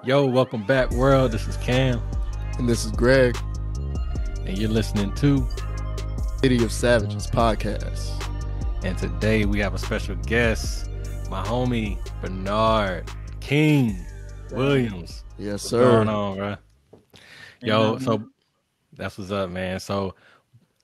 Yo, welcome back, world. This is Cam. And this is Greg. And you're listening to City of Savages podcast. And today we have a special guest, my homie, Bernard Kingg Williams. Yes, what's sir. going on, bro? Yo, so that's what's up, man. So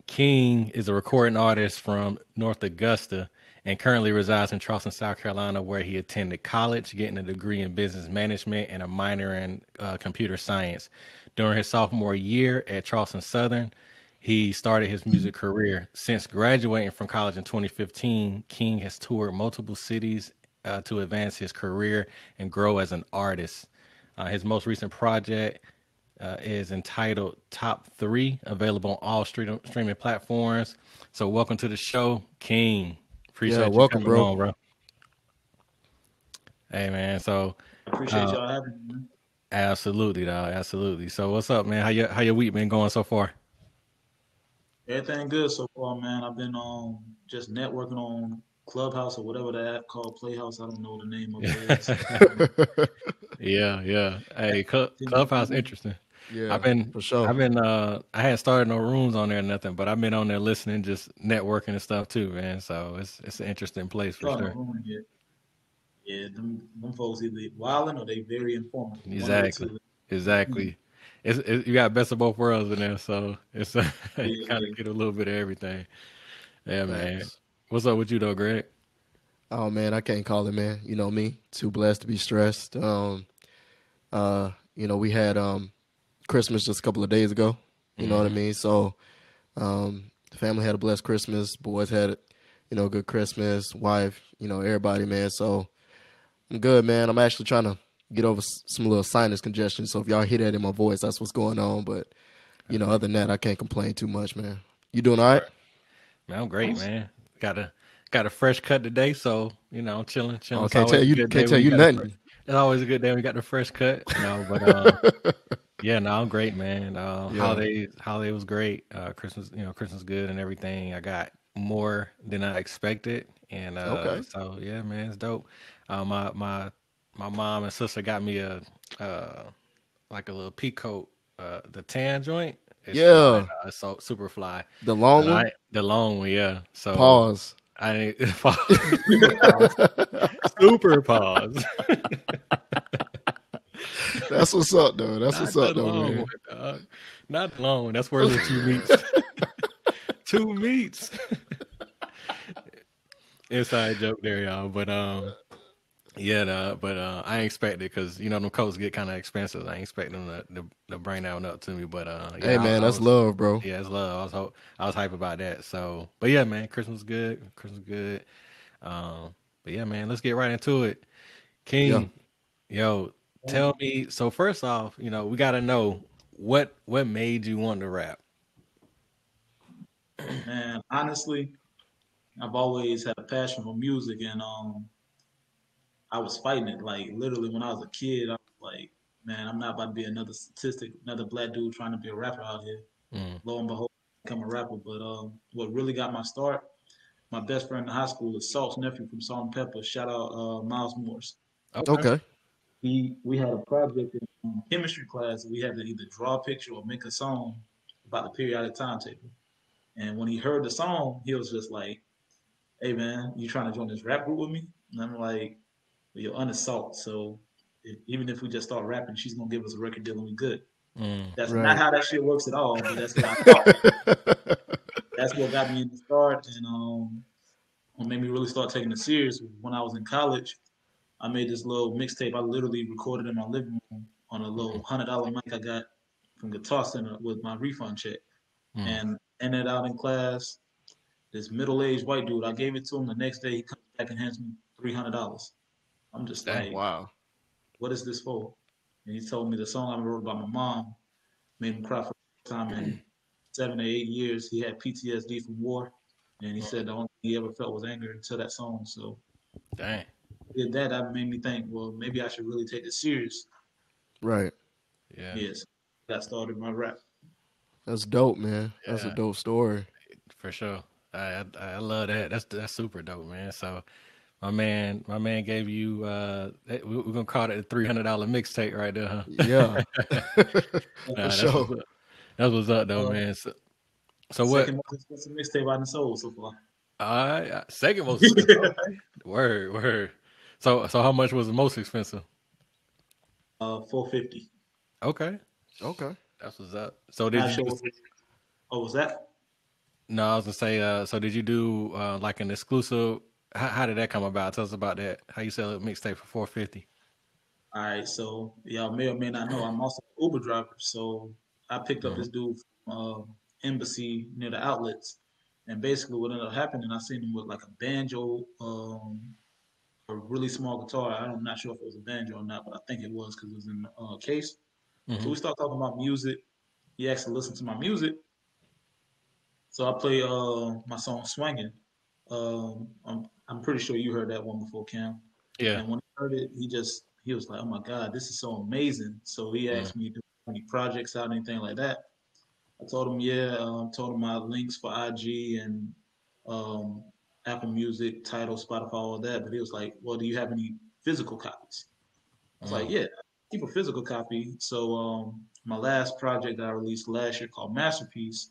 Kingg is a recording artist from North Augusta and currently resides in Charleston, South Carolina, where he attended college, getting a degree in business management and a minor in computer science. During his sophomore year at Charleston Southern, he started his music career. Since graduating from college in 2015, Kingg has toured multiple cities to advance his career and grow as an artist. His most recent project is entitled Top 3, available on all streaming platforms. So welcome to the show, Kingg. Appreciate you welcome, coming on, bro. Hey, man. So appreciate y'all having me. Absolutely, dog. Absolutely. So what's up, man? How your week been going so far? Everything good so far, man. I've been just networking on Clubhouse or whatever the app called Playhouse. I don't know the name of it. Yeah. Hey, Clubhouse interesting. Yeah, for sure. I hadn't started no rooms on there or nothing, but I've been on there listening, just networking and stuff too, man. So it's an interesting place for sure. Yeah, them folks either wilding or they very informative. Exactly. It's you got best of both worlds in there, so it's you kind of get a little bit of everything. Yeah, man. What's up with you though, Greg? Oh man, I can't call it, man. You know me, too blessed to be stressed. We had Christmas just a couple of days ago. You know what I mean? So the family had a blessed Christmas. Boys had a good Christmas. Wife, everybody, man. So I'm good, man. I'm actually trying to get over some little sinus congestion. So if y'all hear that in my voice, that's what's going on. But, other than that, I can't complain too much, man. You doing all right? Man, I'm great, man. Got a fresh cut today, so, chilling. Oh, can't tell you nothing. It's always a good day when we got the fresh cut, but yeah, no, I'm great, man. Holiday was great. Christmas good and everything. I got more than I expected. And so yeah, man, it's dope. My mom and sister got me a little peacoat, the tan joint. It's so super fly. The long one? The long one, yeah. So pause. I ain't super pause. That's what's up, though. That's what's up, though, man. One, not the long one. That's worth the 2 meats. 2 meats. Inside joke there, y'all. But I ain't expect it because them coats get kind of expensive. I ain't expecting them to bring that one up to me. But hey, man, that's love, bro. Yeah, it's love. I was hype about that. So, but yeah, man, Christmas good. But yeah, man, let's get right into it. Kingg, yo, tell me. So first off, we got to know what made you want to rap. Man, honestly, I've always had a passion for music, and I was fighting it. Like literally, when I was a kid, I was like, man, I'm not about to be another statistic, another black dude trying to be a rapper out here. Lo and behold, I become a rapper. But what really got my start, my best friend in high school is Salt's nephew from Salt and Pepper. Shout out Miles Morse. Okay. We had a project in chemistry class. We had to either draw a picture or make a song about the periodic timetable. And when he heard the song, he was just like, hey, man, you trying to join this rap group with me? And I'm like, well, you're under Salt. So even if we just start rapping, she's going to give us a record deal and we good. That's not how that shit works at all, but that's what I thought. That's what got me in the start and what made me really start taking it serious. When I was in college, I made this little mixtape. I literally recorded in my living room on a little $100 mic I got from Guitar Center with my refund check. And ended out in class, this middle-aged white dude, I gave it to him. The next day, he comes back and hands me $300. I'm just like, wow, what is this for? And he told me the song I wrote about my mom made him cry for the first time in 7 or 8 years. He had PTSD from war, and he said the only thing he ever felt was anger until that song. So, dang, did that made me think, well, maybe I should really take this serious. Right. Yeah. Yes, that started my rap. That's dope, man. That's a dope story. For sure. I love that. That's super dope, man. So My man gave you. We're gonna call it a $300 mixtape right there, huh? Yeah, for Nah, that's what's sure. up. That's what's up, though, Uh, man. So what? Second most expensive mixtape I done sold so far. Second most expensive. Okay, word, word. So how much was the most expensive? 450. Okay, Okay. that's what's up. So did Not you sure do? what. Oh, was that? No, I was gonna say. So did you do like an exclusive? How did that come about? Tell us about that. How you sell a mixtape for 450? All right, so y'all may or may not know I'm also an Uber driver. So I picked up Mm-hmm. this dude from Embassy near the outlets, and basically what ended up happening, I seen him with like a banjo, a really small guitar. I'm not sure if it was a banjo or not, but I think it was because it was in the case. So Mm-hmm. we started talking about music. He asked to listen to my music, so I play my song "Swinging." I'm pretty sure you heard that one before, Cam. Yeah. And when he heard it, he was like, "Oh my God, this is so amazing!" So he Mm. asked me, "Do any projects out, anything like that?" I told him, "Yeah." Told him my links for IG and um, Apple Music, Tidal, Spotify, all that. But he was like, "Well, do you have any physical copies?" I was like, Mm. "Yeah, keep a physical copy." So my last project that I released last year called Masterpiece,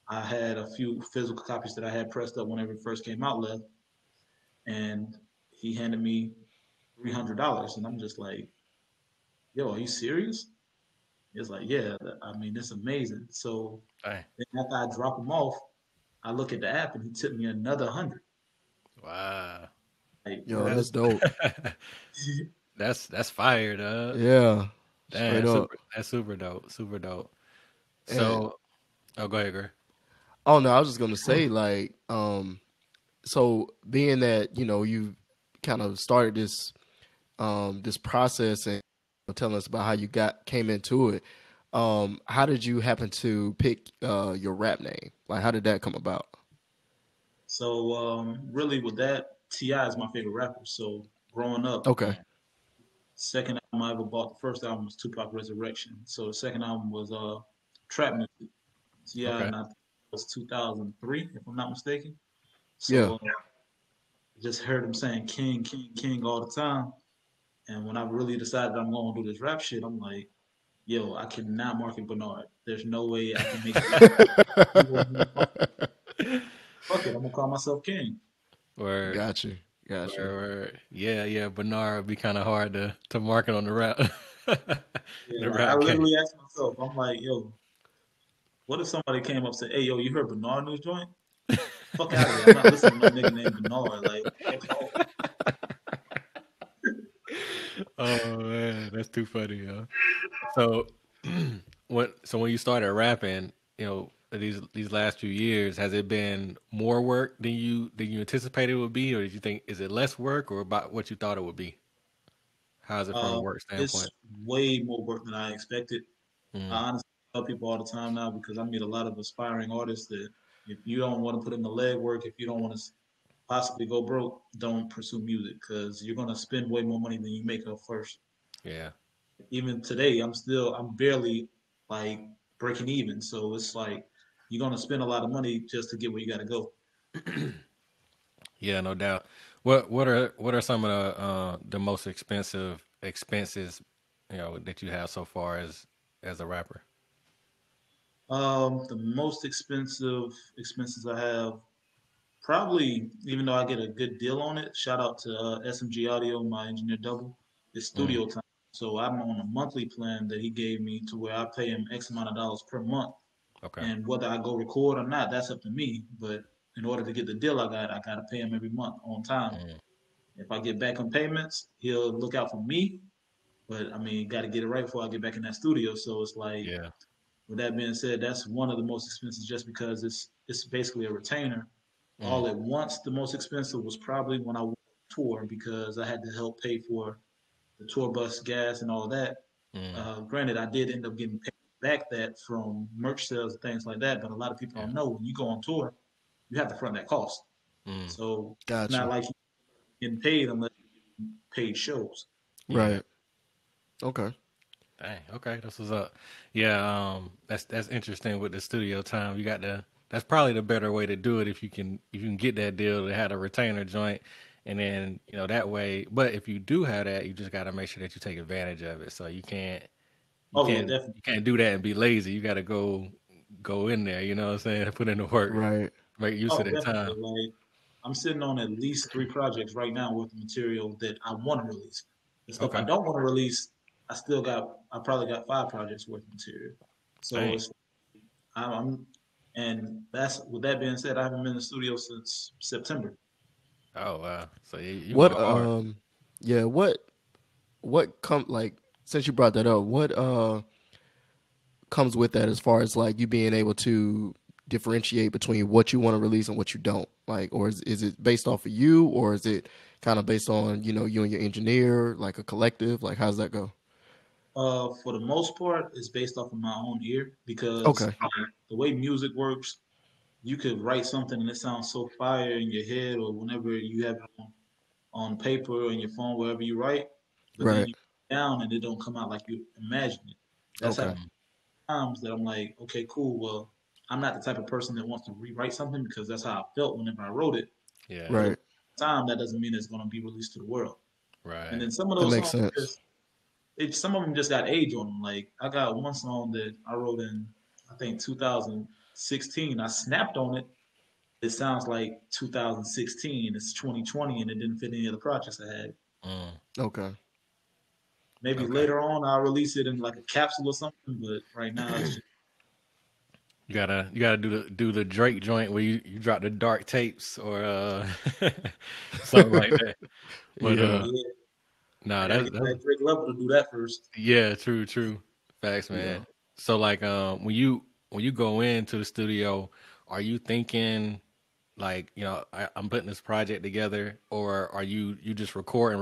I had a few physical copies that I had pressed up whenever it first came out left, and he handed me $300, and I'm just like, "Yo, are you serious?" It's like, "Yeah, I mean, it's amazing." So Dang. then after I drop him off, I look at the app, and he tipped me another 100. Wow. Like, Yo, bro, that's this. dope. That's fire, dog. Yeah, Damn, straight up. that's super dope. Super dope. And So, oh, go ahead, Gray. oh no, I was just gonna say like, so being that you kind of started this process and telling us about how you came into it. How did you happen to pick your rap name? Like, how did that come about? So really, with that, Ti is my favorite rapper. So growing up, Okay. second album I ever bought, the first album was Tupac Resurrection. So the second album was Trap Music. Ti, Okay. and I think it was 2003, if I'm not mistaken. Yeah. So I just heard him saying King, King, King all the time. And when I really decided I'm going to do this rap shit, I'm like, yo, I cannot market Bernard. There's no way I can make it. Fuck it, I'm gonna call myself King. Word. Got you. Word. Got you. Word. Yeah. Yeah. Bernard would be kind of hard to market on the rap, Yeah, the like I rap game. literally asked myself, I'm like, yo, what if somebody came up and said, hey, yo, you heard Bernard news joint? Fuck out of here. I'm not listening to no nigga named Bernard. Like, fuck off. Oh man, that's too funny, yo. So, when you started rapping, these last few years, has it been more work than you anticipated it would be, or did you think is it less work, or about what you thought it would be? How is it from a work It's standpoint? way more work than I expected. Mm, I honestly tell people all the time now because I meet a lot of aspiring artists that if you don't want to put in the legwork, if you don't want to possibly go broke, don't pursue music because you're gonna spend way more money than you make up first. yeah, Even today, I'm barely like breaking even. So it's like you're gonna spend a lot of money just to get where you gotta go. yeah, no doubt. What are some of the most expensive expenses that you have so far as a rapper? The most expensive expenses I have probably, even though I get a good deal on it. Shout out to SMG Audio, my engineer double. It's Mm, studio time, so I'm on a monthly plan that he gave me to where I pay him X amount of dollars per month. okay. And whether I go record or not, that's up to me. But in order to get the deal I gotta pay him every month on time. Mm, If I get back on payments, he'll look out for me. But I mean, got to get it right before I get back in that studio. So it's like, yeah. with that being said, that's one of the most expensive just because it's basically a retainer. Mm, All at once, the most expensive was probably when I went on tour because I had to help pay for the tour bus gas and all that. mm, Granted, I did end up getting paid back that from merch sales and things like that, but a lot of people yeah. don't know when you go on tour, you have to front that cost. Mm, So it's Got not you. like you're getting paid unless you're getting paid shows. yeah. Right. Okay. Dang, okay, that's what's up. Yeah, that's interesting with the studio time. You got to That's probably the better way to do it if you can get that deal to have a retainer joint, and then that way. But if you do have that, you just got to make sure that you take advantage of it. So you Oh yeah, can't definitely. you can't do that and be lazy. You got to go in there. You know what I'm saying? Put in the work, Right. make use Oh, of that definitely. time. Like I'm sitting on at least 3 projects right now with the material that I want to release. The stuff I Okay. don't want to release, I probably got 5 projects worth of material. So Dang. it's I'm and that's with that being said, I haven't been in the studio since September. Oh wow. So you What going hard? yeah, what come like since you brought that up, what comes with that as far as like you being able to differentiate between what you want to release and what you don't? Like or is it based off of you or is it kind of based on, you and your engineer, like a collective? Like how's that go? For the most part, it's based off of my own ear because Okay. the way music works, you could write something and it sounds so fire in your head or whenever you have it on paper or in your phone, wherever you write, but then Right. you down and it don't come out like you imagine it. That's Okay. happened times that I'm like, okay, cool. Well, I'm not the type of person that wants to rewrite something because that's how I felt whenever I wrote it. Yeah. But at Right. the time, that doesn't mean it's going to be released to the world. And Right. then some of That those makes songs sense. just some of them just got age on them. Like I got one song that I wrote in I think 2016. I snapped on it. It sounds like 2016. It's 2020, and it didn't fit any of the projects I had. Mm, Okay. Maybe okay. later on I'll release it in like a capsule or something. But right now it's just You gotta do the Drake joint where you drop the dark tapes or something like that. But Yeah. yeah. I nah, got to that's get to that's that Drake level to do that first. yeah, true. Facts, Yeah. man. So like when you go into the studio, are you thinking like, I'm putting this project together, or are you just record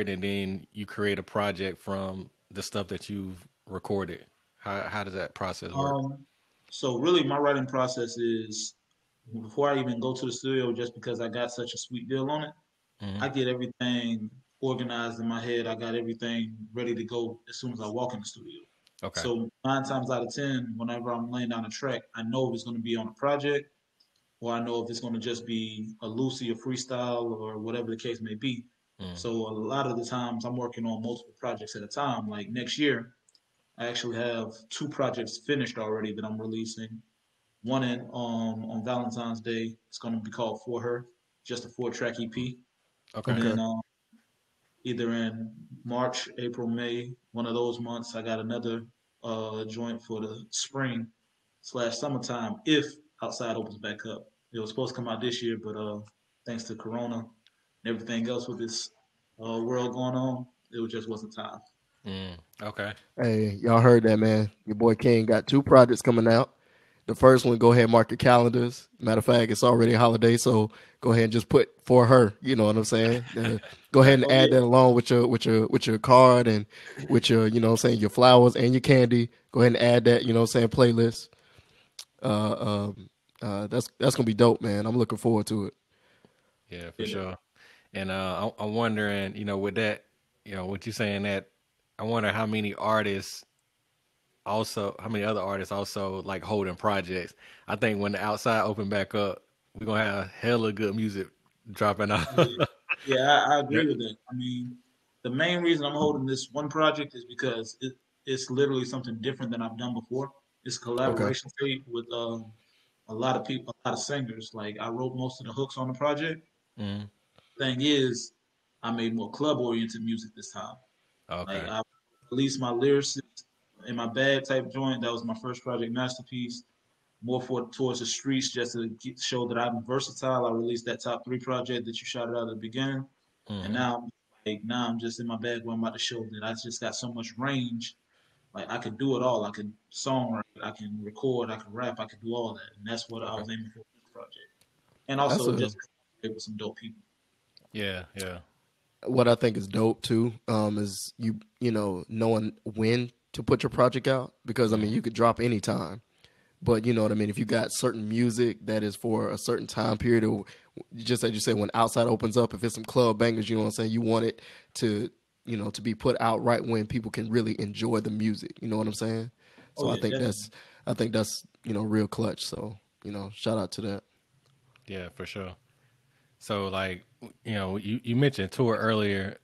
and then you create a project from the stuff that you've recorded? How does that process work? Um, so really, my writing process is before I even go to the studio, just because I got such a sweet deal on it, Hmm. I get everything organized in my head. I got everything ready to go as soon as I walk in the studio. Okay. So 9 times out of 10, whenever I'm laying down a track, I know if it's going to be on a project, or I know if it's going to just be a loosey, a freestyle, or whatever the case may be. Mm. So a lot of the times I'm working on multiple projects at a time. Like next year, I actually have 2 projects finished already that I'm releasing. One in on Valentine's Day. It's going to be called For Her, just a 4 track EP. And Okay. Okay. then either in March, April, May, one of those months, I got another joint for the spring slash summertime if outside opens back up. It was supposed to come out this year, but thanks to Corona and everything else with this world going on, it just wasn't time. Okay. Hey, y'all heard that, man. Your boy King got 2 projects coming out. The first one, go ahead and mark your calendars. Matter of fact, it's already a holiday, so go ahead and just put For Her. You know what I'm saying? Go ahead and Oh add yeah, that along with your card and with your, you know what I'm saying, your flowers and your candy. Go ahead and add that, you know what I'm saying, playlist. That's gonna be dope, man. I'm looking forward to it. Yeah, for yeah. sure. And I'm wondering, with that, what you saying that, I wonder how many other artists also like holding projects. I think when the outside open back up, we're gonna have hella good music dropping out. Yeah, yeah, I Yeah. agree with that. I mean, the main reason I'm holding this one project is because it's literally something different than I've done before. It's a Okay. collaboration tape with a lot of people, a lot of singers. Like I wrote most of the hooks on the project. Mhm. Thing is, I made more club oriented music this time. Like Okay. I released my lyrics in my bad type joint. That was my first project masterpiece. More for towards the streets, just to show that I'm versatile. I released that top 3 project that you shouted out at the beginning, and Hmm. now I'm just in my bag where I'm about to show that I just got so much range. Like I could do it all. I can songwrite, I can record, I can rap, I can do all that, and that's what I Okay. was aiming for with this project. And That's also a just with some dope people. Yeah. Yeah. what I think is dope too, is knowing when to put your project out because I mean Hmm. you could drop anytime, but you know what I mean. If you got certain music that is for a certain time period, or just as you said, when outside opens up, if it's some club bangers, you know what I'm saying. You want it to to be put out right when people can really enjoy the music. You know what I'm saying? Oh So I yeah, think definitely. that's real clutch. So shout out to that. Yeah, for sure. So like, you mentioned tour earlier,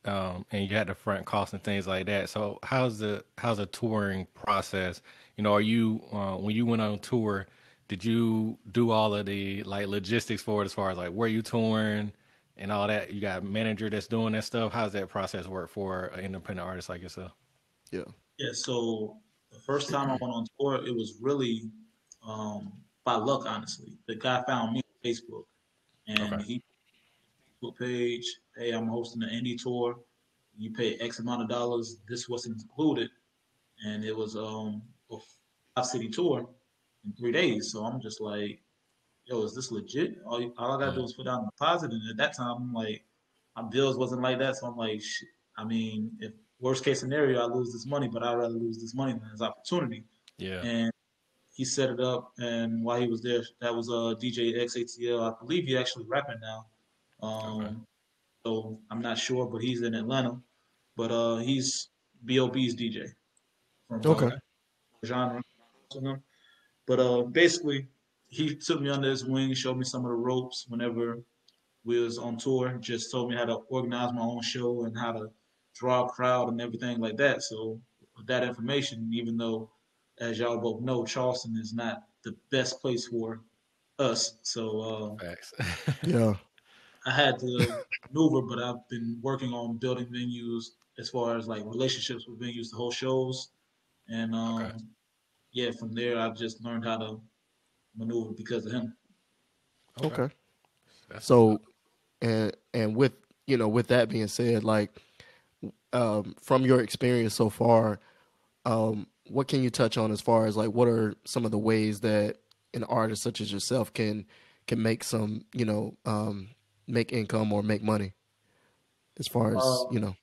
and you had the front costs and things like that. So how's the touring process? Are you when you went on tour, did you do all of the like logistics for it as far as like where you touring and all that? You got a manager that's doing that stuff. How's that process work for an independent artist like yourself? Yeah. Yeah, so the first time I went on tour, it was really by luck, honestly. The guy found me on Facebook, Okay. and he Facebook page, hey, I'm hosting an indie tour. You pay X amount of dollars. This wasn't included, and it was a 5 city tour in 3 days. So I'm just like, yo, is this legit? All I gotta do Mm, is put down a deposit, and at that time, I'm like, my bills wasn't like that, so I'm like, shit. I mean, if worst case scenario, I lose this money, but I'd rather lose this money than this opportunity. yeah. And he set it up, and while he was there, that was DJ XATL. I believe he actually rapping now. Okay. So I'm not sure, but he's in Atlanta. But he's B.O.B.'s DJ from Okay. Okay. genre. But basically, he took me under his wing, showed me some of the ropes whenever we was on tour. Just told me how to organize my own show and how to draw a crowd and everything like that. So with that information, even though, as y'all both know, Charleston is not the best place for us. So Facts. Yeah. I had to maneuver, but I've been working on building venues as far as like relationships with venues to hold shows. And Okay. yeah, from there, I've just learned how to maneuver because of him. Okay. Okay. That's what's up. So, and with with that being said, like from your experience so far, what can you touch on as far as like what are some of the ways that an artist such as yourself can make some make income or make money as far as Uh,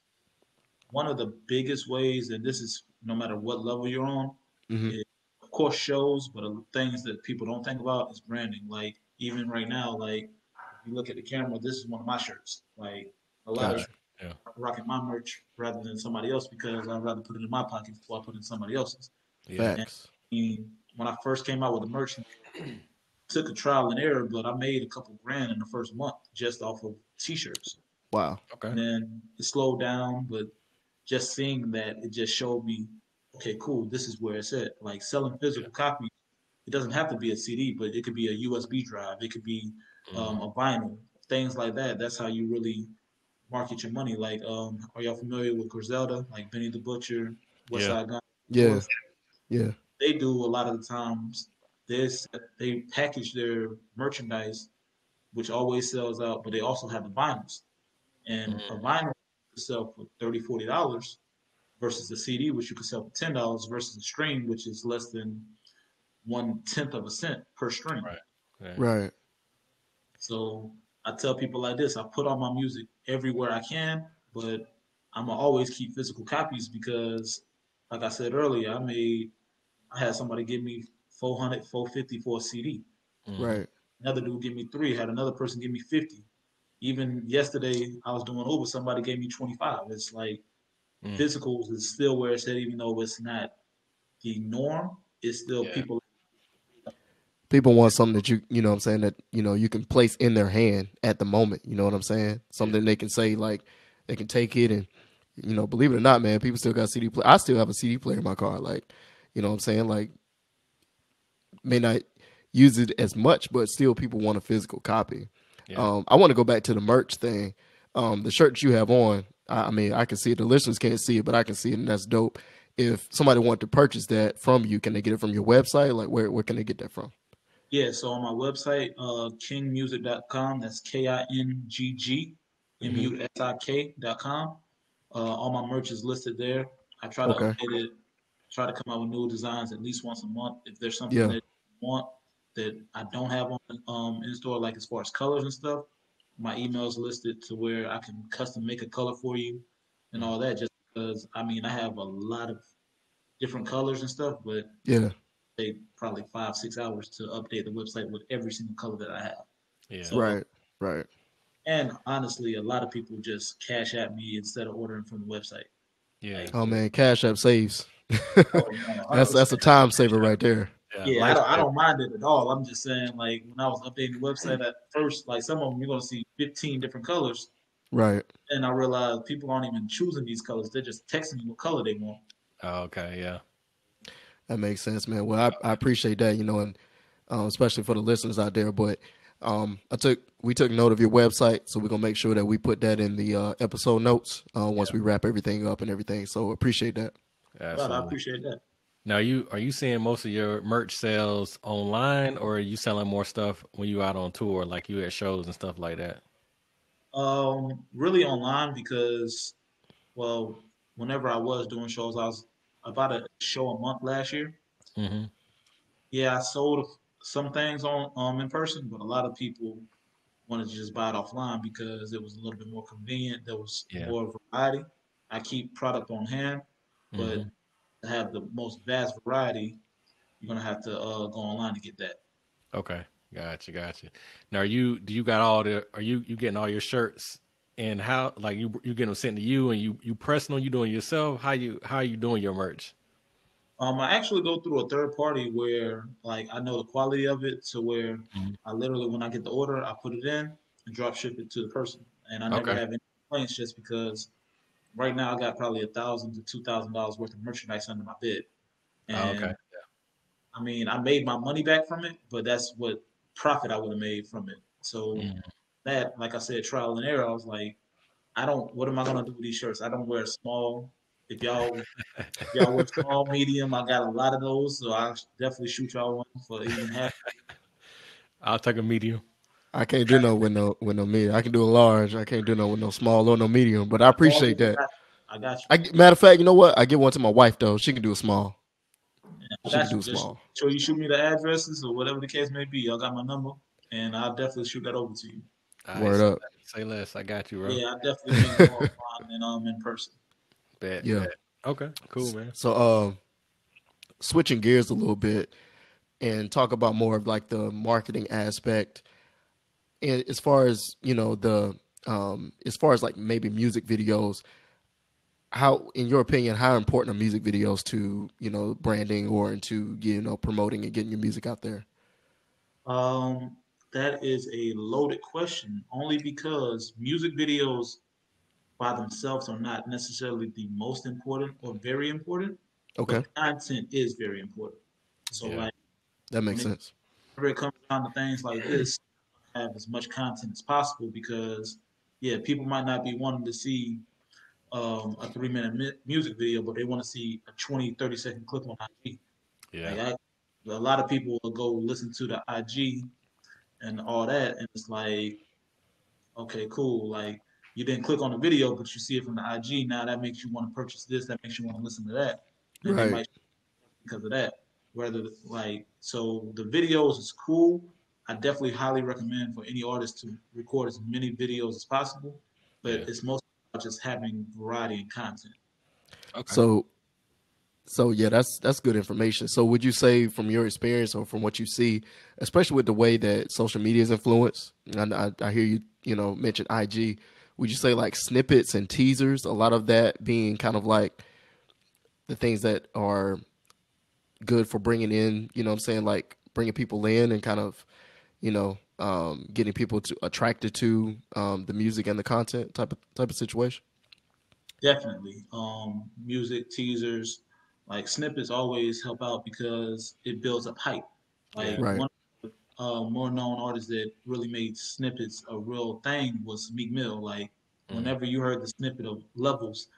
One of the biggest ways, and this is no matter what level you're on, hmm is of course shows, but things that people don't think about is branding. Like even right now, like if you look at the camera, this is one of my shirts. Like a lot of Okay. Gotcha. Yeah. rocking my merch rather than somebody else because I'd rather put it in my pocket before I put it in somebody else's. Yeah. And Facts. when I first came out with the merch, took a trial and error, but I made a couple grand in the first month just off of t-shirts. Wow. Okay. And then it slowed down, but just seeing that, it just showed me, okay, cool, this is where it's at. Like selling Yeah. physical copies, it doesn't have to be a CD, but it could be a USB drive, it could be Mm, a vinyl, things like that. That's how you really market your money. Like, are y'all familiar with Griselda, like Benny the Butcher, West yeah. Side Gun, Yeah. forth? Yeah. They do a lot of the times. This they package their merchandise, which always sells out, but they also have the vinyls. And a Mm, vinyl could sell for $30, $40 versus a CD, which you could sell for $10 versus a stream, which is less than 1/10 of a cent per stream. right. Yeah. Right. So I tell people like this: I put all my music everywhere I can, but I'm gonna always keep physical copies because, like I said earlier, I had somebody give me 400, 450 for a CD. Mm, Right. Another dude give me three. Had another person give me 50. Even yesterday, I was doing Uber. Somebody gave me 25. It's like mm, physicals is still where it's at, even though it's not the norm. It's still yeah. people. People want something that you know what I'm saying that you can place in their hand at the moment. You know what I'm saying? Yeah. Something they can say like they can take it and believe it or not, man, people still got CD player. I still have a CD player in my car. Like, you know what I'm saying? Like, may not use it as much, but still people want a physical copy. Yeah. I want to go back to the merch thing. The shirt you have on, I mean, I can see it. The listeners can't see it, but I can see it, and that's dope. If somebody wanted to purchase that from you, can they get it from your website? Like, where can they get that from? Yeah, so on my website, kingmusic.com, that's Hmm. KINGGMUSIK.com. All my merch is listed there. I try to Okay. update it, try to come out with new designs at least once a month. If there's something Yeah. that you want that I don't have on in store, like as far as colors and stuff, my email is listed to where I can custom make a color for you and Mm, all that. Just because I mean I have a lot of different colors and stuff, but Yeah. take probably 5, 6 hours to update the website with every single color that I have. yeah. So, Right. Right. and honestly, a lot of people just cash at me instead of ordering from the website. Yeah. Like, Oh man, Cash App saves. oh no, hundred That's a percent. time saver right there. Yeah, Life I don't mind it at all. I'm just saying, like when I was updating the website at first, like some of them you're gonna see 15 different colors, Right. and I realized people aren't even choosing these colors; they're just texting you what color they want. Okay, yeah. That makes sense, man. Well, I appreciate that, and especially for the listeners out there. But we took note of your website, so we're gonna make sure that we put that in the episode notes once we wrap everything up and everything. So appreciate that. But I Absolutely. appreciate that. Now, are you seeing most of your merch sales online, or are you selling more stuff when you out on tour, like you at shows and stuff like that? Really online because, well, whenever I was doing shows, I was about a show a month last year. Hmm. Yeah, I sold some things on in person, but a lot of people wanted to just buy it offline because it was a little bit more convenient. There was Yeah. more variety. I keep product on hand, but Hmm. to have the most vast variety, you're gonna have to go online to get that. Okay. Gotcha. Now, do you got all you getting all your shirts and how, like you getting them sent to you and you pressing them, you doing it yourself? How you doing your merch? I actually go through a third party where like I know the quality of it to where Mhm. I literally when I get the order, I put it in and drop ship it to the person, and I never Okay. have any complaints just because right now I got probably $1,000 to $2,000 worth of merchandise under my bed, Oh, okay. and I mean I made my money back from it, but that's what profit I would have made from it. So Mhm. that, like I said, trial and error. I was like, I don't. What am I gonna do with these shirts? I don't wear small. If y'all wear small, medium, I got a lot of those, so I definitely shoot y'all one for even half. I'll take a medium. I can't do no with no medium. I can do a large. I can't do no with no small or no medium. But I Small, appreciate that. I got you. Matter of fact, you know what? I give one to my wife though. She can do a small. I She can got do you. a Just small. sure you shoot me the addresses or whatever the case may be. Y'all got my number, and I'll definitely shoot that over to you. All right, Word up. say less. I got you, bro. Yeah, I definitely make more online than in person. Yeah. Bet. Okay, cool, man. So switching gears a little bit and talk about more of like the marketing aspect. And as far as, the as far as like maybe music videos, how in your opinion, how important are music videos to, branding or into, promoting and getting your music out there? Um, that is a loaded question, only because music videos by themselves are not necessarily the most important or very important, but Okay. the content is very important. So, Yeah. like, That makes whenever sense. it comes down to things like this, have as much content as possible because, yeah, people might not be wanting to see a 3 minute music video, but they want to see a 20, 30-second clip on IG. Yeah. Like, a lot of people will go listen to the IG and all that, and it's like, okay, cool. Like you didn't click on the video, but you see it from the IG. Now that makes you want to purchase this. That makes you want to listen to that, and they Right. might because of that. Whether like so, the videos is cool. I definitely highly recommend for any artist to record as many videos as possible, but Yeah. it's mostly about just having variety and content. Okay. So yeah, that's good information. So would you say from your experience or from what you see, especially with the way that social media is influenced, and I hear you, mention IG, would you say like snippets and teasers, a lot of that being kind of like the things that are good for bringing in, what I'm saying, like bringing people in and kind of, getting people to attracted to the music and the content type of situation? Definitely, music teasers, like snippets, always help out because it builds up hype. Yeah. Like Right. one more known artist that really made snippets a real thing was Meek Mill. Like Mm. whenever you heard the snippet of Levels,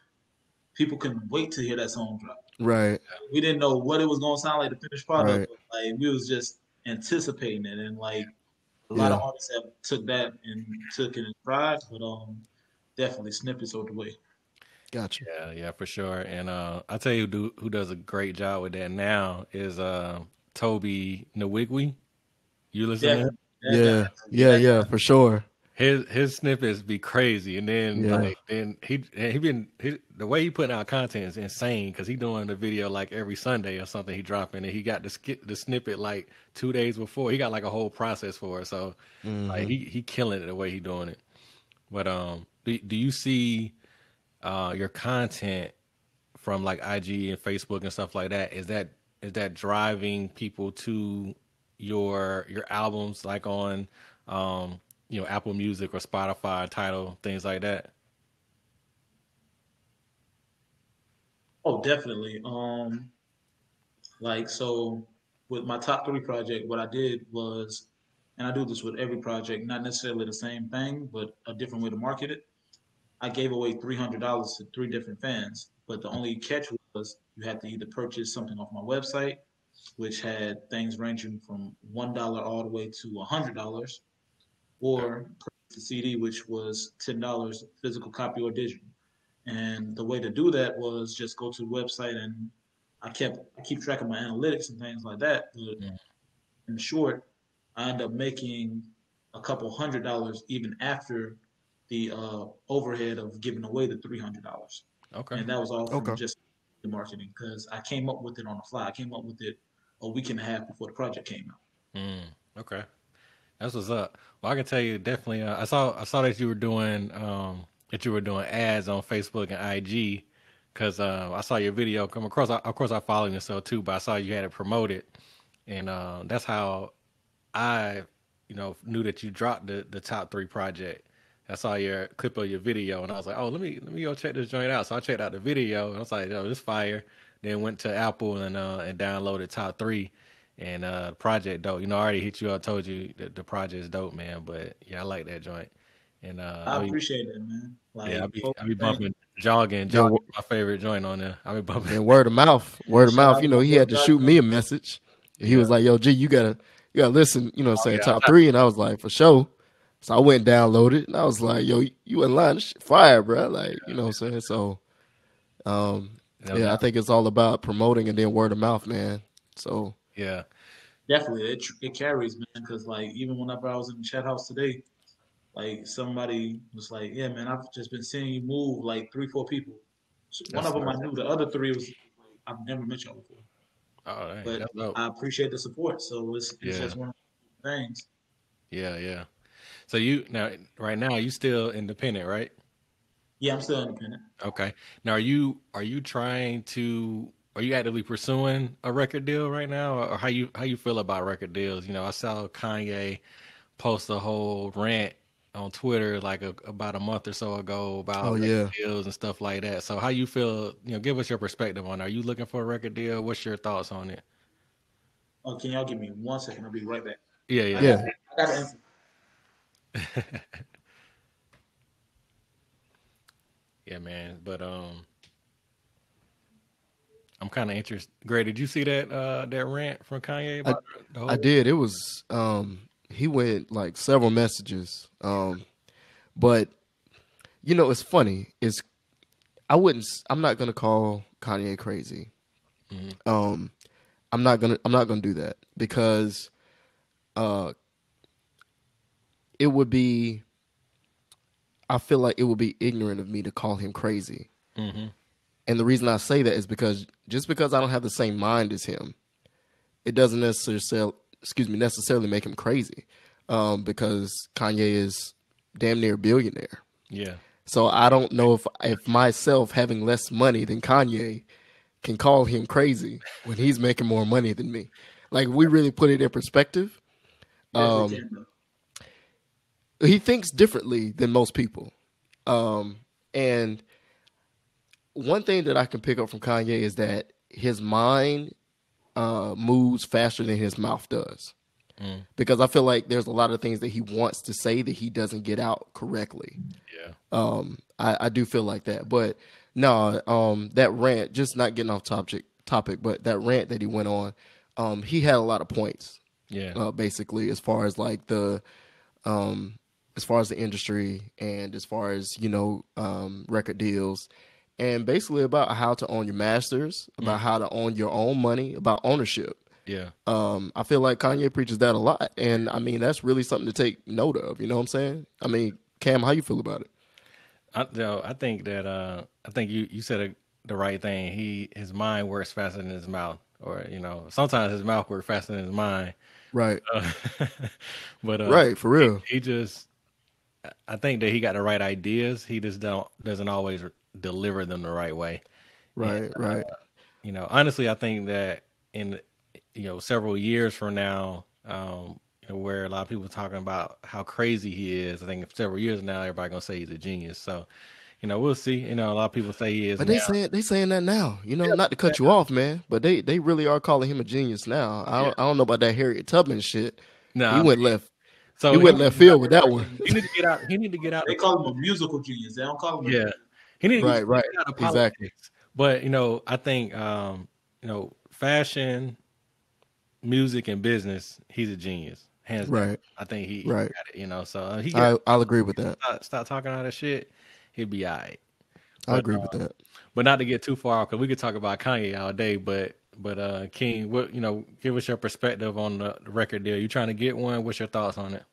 people couldn't wait to hear that song drop. Right. We didn't know what it was gonna sound like the finished product, Right. but like we was just anticipating it, and like a lot of Yeah. artists have took that and took it in pride, but definitely snippets are the way. Gotcha. Yeah, for sure. And I tell you who does a great job with that now is Tobe Nwigwe. You listen to him? Definitely, that guy, Yeah. yeah, Yeah. that Yeah. guy. For sure. His snippets be crazy, and then Yeah. like then the way he putting out content is insane because he doing the video like every Sunday or something he dropping, and he got the snippet like 2 days before. He got like a whole process for it, so like Hmm. he killing it the way he doing it. But do you see your content from like IG and Facebook and stuff like that? Is that driving people to your albums, like on Apple Music or Spotify, Tidal, things like that? Oh, definitely. Like so, with my top three project, what I did was, and I do this with every project, not necessarily the same thing, but a different way to market it. I gave away $300 to three different fans, but the only catch was you had to either purchase something off my website, which had things ranging from $1 all the way to $100, Okay. or purchase the CD, which was $10 physical copy or digital. And the way to do that was just go to the website, and I keep track of my analytics and things like that. But Mm. in short, I end up making a couple $100 even after the overhead of giving away the $300, Okay. and that was all from Okay. just the marketing because I came up with it on the fly. I came up with it a week and a half before the project came out. Mm. Okay. That's what's up. Well, I can tell you definitely. I saw that you were doing ads on Facebook and IG, because I saw your video come across. Of course, I follow you so too, but I saw you had it promoted, and that's how I, knew that you dropped the top three project. I saw your clip of your video, and I was like, oh, let me go check this joint out. So I checked out the video, and I was like, yo, this fire. Then went to Apple and downloaded top three, and project dope. I already hit you up, told you that the project is dope, man. But yeah, I like that joint, and I appreciate it, man. yeah, Like, I folks, be thank bumping jogging. Then Jogging my favorite joint on there. I be bumping. then word of mouth, you. word of Shout mouth. out to my He boy had to Josh. shoot me a message. He was Yeah. like, "Yo, G, you gotta listen." You know, what I'm Oh saying yeah. top three, and I was like, "For sure." So I went and downloaded, and I was like, "Yo, you in line? This shit fire, bro!" Like, you know what I'm saying? So, um, No yeah, I doubt. think it's all about promoting and then word of mouth, man. So, Yeah. Definitely, it carries, man. Because like even whenever I was in the chat house today, like somebody was like, "Yeah, man, I've just been seeing you move like three, four people." So one That's of them I dope. knew. The other three was like, I've never met y'all before, Oh, dang, but that's dope. I appreciate the support. So it's Yeah. just one of the things. Yeah. Yeah. So you now right now you still independent, right? Yeah, I'm still independent. Okay. Now are you trying to are you actively pursuing a record deal right now, or how you feel about record deals? I saw Kanye post a whole rant on Twitter like about a month or so ago oh about record yeah, deals and stuff like that. So how you feel? Give us your perspective on it. Are you looking for a record deal? What's your thoughts on it? Oh, can y'all give me 1 second? I'll be right back. Yeah, I yeah. got yeah. I got an answer. Yeah, man. But I'm kind of interested. Gray, did you see that rant from Kanye I about the I whole? did. It was he went like several messages. But it's funny. I'm not gonna call Kanye crazy. Mhm. Um, I'm not gonna do that because uh, it would be. I feel like it would be ignorant of me to call him crazy. Mhm. And the reason I say that is because just because I don't have the same mind as him, it doesn't necessarily make him crazy. Because Kanye is damn near a billionaire. Yeah. So I don't know if myself having less money than Kanye can call him crazy when he's making more money than me. Like, we really put it in perspective. Definitely Um, can though. he thinks differently than most people. And one thing that I can pick up from Kanye is that his mind moves faster than his mouth does. Mm. Because I feel like there's a lot of things that he wants to say that he doesn't get out correctly. Yeah. I do feel like that. But no, that rant, just not getting off topic, but that rant that he went on, he had a lot of points, Yeah. basically, as far as like as far as the industry and as far as, record deals, and basically about how to own your masters, about how to own your own money, about ownership. Yeah. I feel like Kanye preaches that a lot. And I mean, that's really something to take note of. You know what I'm saying? I mean, Cam, how you feel about it? I think that I think you said the right thing. His mind works faster than his mouth, or sometimes his mouth works faster than his mind. Right. Uh, but Right. For real. he just I think that he got the right ideas. He just doesn't always deliver them the right way. And Right. Right. honestly, I think that in several years from now, where a lot of people are talking about how crazy he is. I think in several years now, everybody gonna say he's a genius. So, we'll see. A lot of people say he is But now. they saying that now. Yeah, Not to cut you off, man. But they really are calling him a genius now. I don't know about that Harriet Tubman shit. No, He went left. So he went left field with that one. He need to get out. He need to get out. They call him a musical genius. They don't call him. Yeah, he need to Right, get out of politics. Exactly. But I think fashion, music, and business, he's a genius, hands down. Right. I think he Right. got it. So I'll agree with that. Stop talking all that shit. He'll be all right. I agree with that. But not to get too far off, because we could talk about Kanye all day. But King, what give us your perspective on the record deal. You trying to get one? What's your thoughts on it?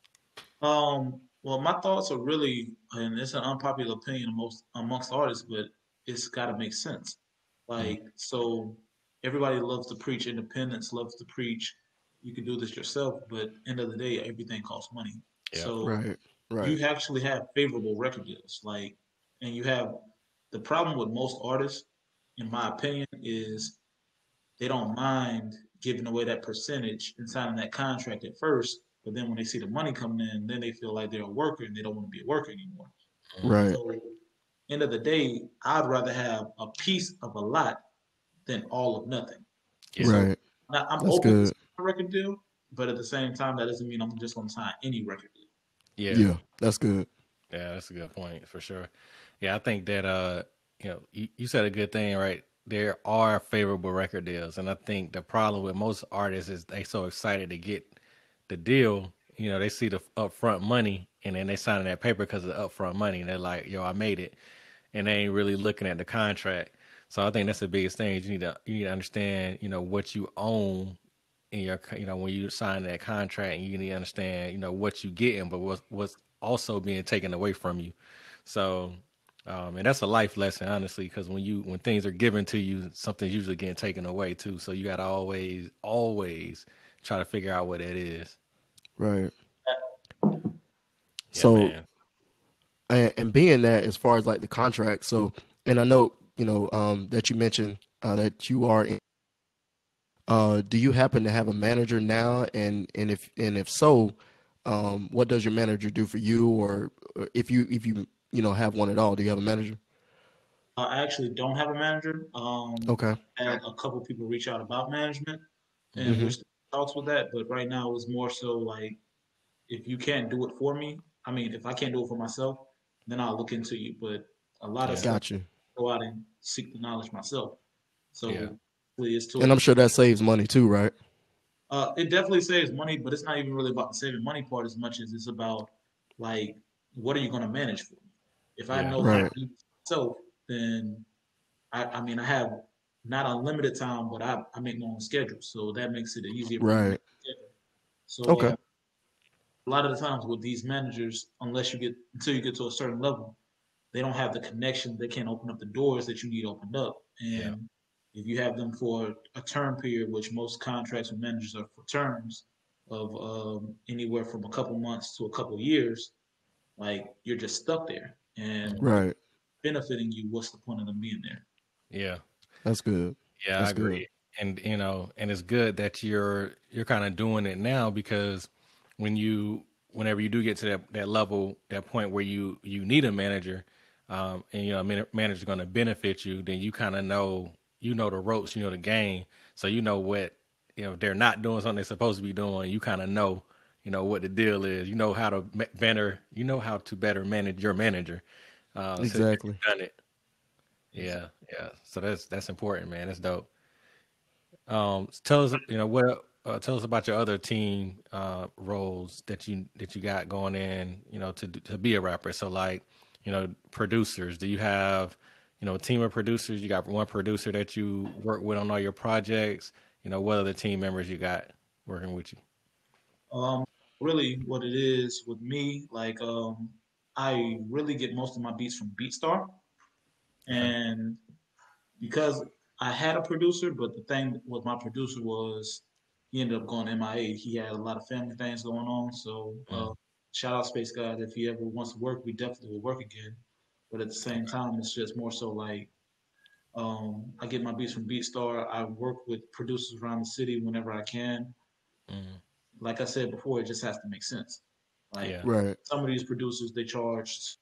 Well, my thoughts are really, and it's an unpopular opinion amongst artists, but it's got to make sense. Like, so everybody loves to preach independence, loves to preach you can do this yourself, but end of the day, everything costs money. Yeah. So Right. you actually have favorable record deals, like, and you have the problem with most artists, in my opinion, is they don't mind giving away that percentage and signing that contract at first, but then when they see the money coming in, then they feel like they're a worker and they don't want to be a worker anymore. Right. So, end of the day, I'd rather have a piece of a lot than all of nothing. Yeah. So Right. now, I'm That's open good. to a record deal, but at the same time, that doesn't mean I'm just going to sign any record deal. Yeah. That's good. Yeah, that's a good point for sure. Yeah, I think that you said a good thing, right? There are favorable record deals, and I think the problem with most artists is they so excited to get the deal. They see the upfront money, and then they sign that paper because of the upfront money, and they're like, "Yo, I made it," and they ain't really looking at the contract. So I think that's the biggest thing. You need to understand, what you own in your, when you sign that contract, and you need to understand, what you getting, but what's also being taken away from you. So, and that's a life lesson, honestly, because when things are given to you, something's usually getting taken away too. So you got to always try to figure out what it is. Right. Yeah, So man. and being that as far as like the contract, so and I know that you mentioned that you are in. Do you happen to have a manager now? And if so, what does your manager do for you? Or if you have one at all, do you have a manager? I actually don't have a manager. Okay. I had a couple people reach out about management, and we're Hmm. still in talks with that. But right now, it's more so like, if you can't do it for me, I mean, if I can't do it for myself, then I'll look into you. But a lot of Yeah, stuff, Got you. go out and seek the knowledge myself. yeah, So really, it's And to I'm sure that saves money too, right? it definitely saves money, but it's not even really about the saving money part as much as it's about, like, what are you going to manage for me? If I yeah, know that I Right. do it myself, then I mean, I have not unlimited time, but I make my own schedule, so that makes it easier for me to make Right. a schedule. So Okay. a lot of the times with these managers, until you get to a certain level, they don't have the connection. They can't open up the doors that you need opened up. yeah, And if you have them for a term period, which most contracts with managers are for terms of anywhere from a couple months to a couple years, like, you're just stuck there. And if Right. benefiting you, what's the point of them being there? yeah. That's good. Yeah, I That's good. agree. And and it's good that you're kind of doing it now, because whenever you do get to that level, that point where you need a manager, and manager's going to benefit you, then you kind of know, the ropes, the game, so what, if they're not doing something they're supposed to be doing, you kind of know, what the deal is, how to how to better manage your manager, since Exactly. you've done it. Yeah, yeah. So that's important, man. That's dope. Tell us, tell us about your other team roles that you got going in, to be a rapper. So, like, producers. Do you have, a team of producers? You got one producer that you work with on all your projects. What other team members you got working with you? Um, Really, what it is with me, like, I really get most of my beats from BeatStar, Okay. and because I had a producer, but the thing with my producer was he ended up going MIA. He had a lot of family things going on. So Mm, shout out Space God. If he ever wants to work, we definitely will work again. But at the same time, it's just more so like, I get my beats from BeatStar. I work with producers around the city whenever I can. Mm. Like I said before, it just has to make sense. Like Yeah. Right. some of these producers, they charge,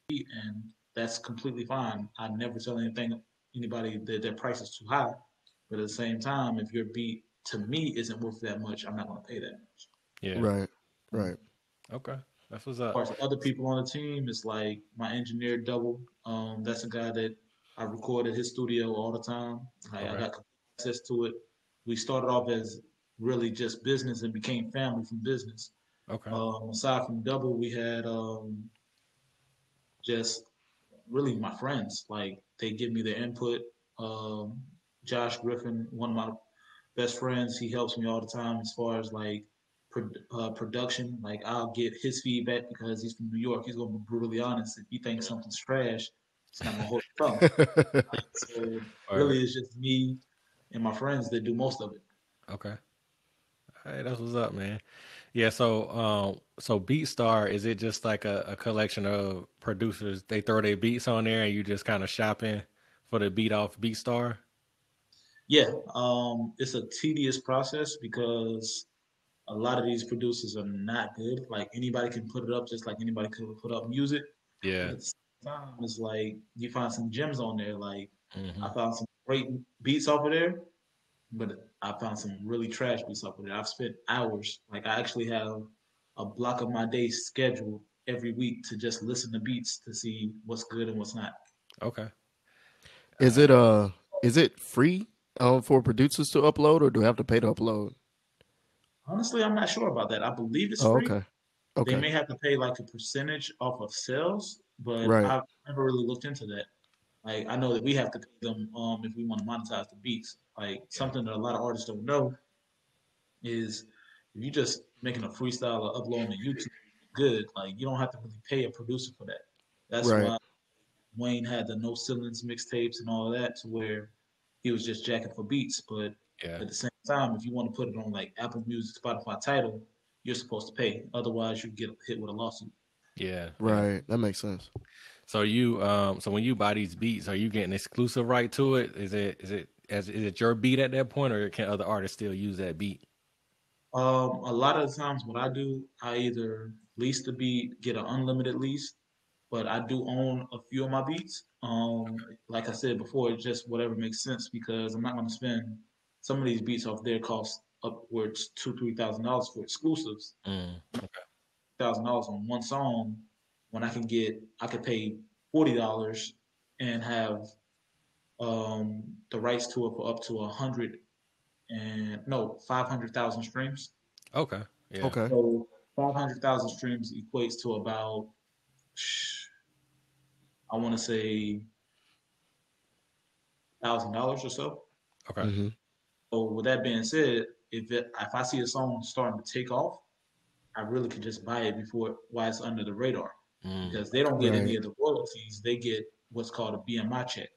and that's completely fine. I never tell anybody that their price is too high. But at the same time, if your beat to me isn't worth that much, I'm not going to pay that much. Yeah. Right. Right. Okay. That's what's As up. far as other people on the team, it's like my engineer Double. That's a guy that I record at his studio all the time. I Okay. got access to it. We started off as really just business and became family from business. Okay. Aside from Double, we had just really my friends. Like they give me their input. Um, Josh Griffin, one of my best friends, he helps me all the time as far as like production. Like I'll get his feedback because he's from New York. He's gonna be brutally honest. If he thinks something's trash, it's not gonna hold his tongue. So Or really, it's just me and my friends that do most of it. okay. Hey, that's what's up, man. Yeah, so BeatStar, is it just like a collection of producers? They throw their beats on there and you just kind of shopping for the beat off BeatStar? Yeah, it's a tedious process because a lot of these producers are not good. Like anybody can put it up, just like anybody could put up music. But Yeah. at the same time, it's like you find some gems on there. Like Hmm. I found some great beats off of there, but I found some really trash beats off of there. I've spent hours. Like I actually have a block of my day scheduled every week to just listen to beats to see what's good and what's not. Okay. All Is right. it is it free for producers to upload, or do I have to pay to upload? Honestly, I'm not sure about that. I believe it's Oh, free. okay. They Okay. may have to pay like a percentage off of sales, but Right. I've never really looked into that. Like I know that we have to pay them if we want to monetize the beats. Like Yeah. something that a lot of artists don't know is if you just making a freestyle or uploading to YouTube, good. Like you don't have to really pay a producer for that. That's Right. why Wayne had the no ceilings mixtapes and all of that to where he was just jacking for beats. But Yeah. at the same time, if you want to put it on like Apple Music, Spotify title, you're supposed to pay. Otherwise you get hit with a lawsuit. Yeah. Yeah. Right. That makes sense. So when you buy these beats, are you getting exclusive right to it? Is it your beat at that point, or can other artists still use that beat? A lot of the times, what I do, I either lease the beat, get an unlimited lease, but I do own a few of my beats. Like I said before, it's just whatever makes sense because I'm not going to spend some of these beats off there cost upwards $2,000-3,000 for exclusives. Mm. $1,000 on one song when I could pay $40 and have the rights to it for up to 500,000 streams. Okay. Yeah. Okay. So 500,000 streams equates to about, I want to say, $1,000 or so. Okay. Mm-hmm. So with that being said, if I see a song starting to take off, I really could just buy it before while it's under the radar, Mm. because they don't get any Right. of the royalties. They get what's called a BMI check,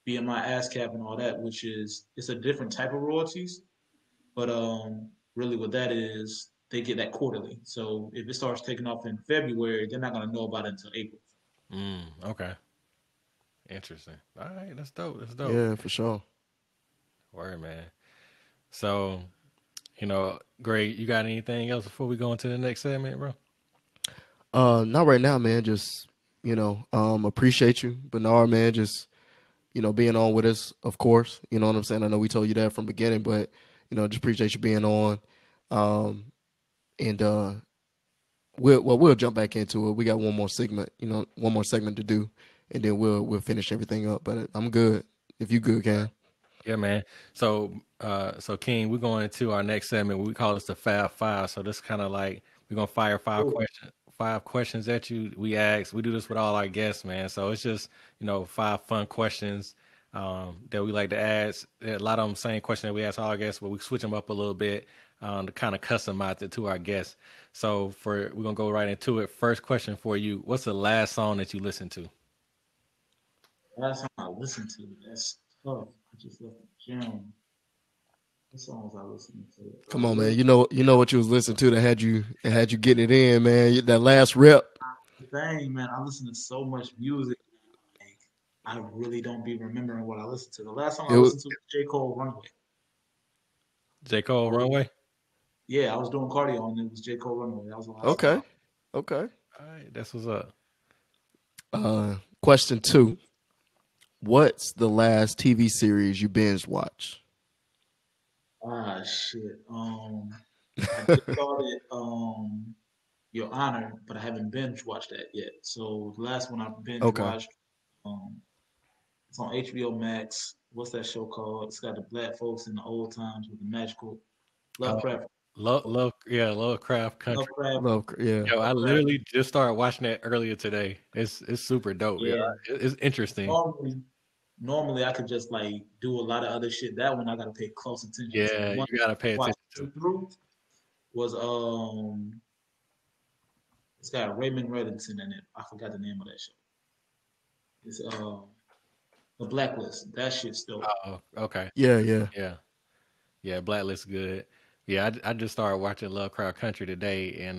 BMI ASCAP, and all that, which is it's a different type of royalties. But really, what that is, they get that quarterly. So if it starts taking off in February, they're not gonna know about it until April. Mm. Okay. Interesting. All right. That's dope. That's dope. Yeah, for sure. Word, man. So, Greg, you got anything else before we go into the next segment, bro? Not right now, man. Just appreciate you, Bernard, man. Just being on with us, of course. You know what I'm saying. I know we told you that from the beginning, but just appreciate you being on. Um, and we'll jump back into it. We got one more segment, to do, and then we'll finish everything up. But I'm good. If you good, Cam. Yeah, man. So King, we're going into our next segment. We call this the Fab Five. So this kind of like we're gonna fire Cool. five questions at you. We do this with all our guests, man. So it's just five fun questions that we like to ask. A lot of them same question that we ask all our guests, but we switch them up a little bit to kind of customize it to our guests. So we're gonna go right into it. First question for you: what's the last song that you listened to? Last time I listened to it, that's tough. I just left the gym. What songs I listened to? Come on, man. You know what you was listening to that had you getting it in, man. That last rep. The thing, man, I listen to so much music. Like, I really don't be remembering what I listened to. The last song I It was, listened to was J. Cole Runway. J. Cole Runway. Yeah, I was doing cardio and it was J. Cole Runway. That was the last song. okay. Okay. All right, that's what's up. Question 2. What's the last TV series you binge watch? Ah, shit. I just started Your Honor, but I haven't binge watched that yet. So the last one I binge Okay. watched, um, it's on HBO Max. What's that show called? It's got the black folks in the old times with the magical Uh, Lovecraft. Lovecraft Country. Lovecraft. Yeah. Yo, I Lovecraft. literally just started watching that earlier today. It's super dope. Yeah, Yeah. it's interesting. Normally I could just like do a lot of other shit. That one I gotta pay close attention to. The Yeah, one you gotta pay I watched attention to. through was it's got Raymond Reddington in it. I forgot the name of that show. It's The Blacklist. That shit's dope. Oh, okay. Yeah. Yeah, yeah. Blacklist good. Yeah, I just started watching Lovecraft Country today, and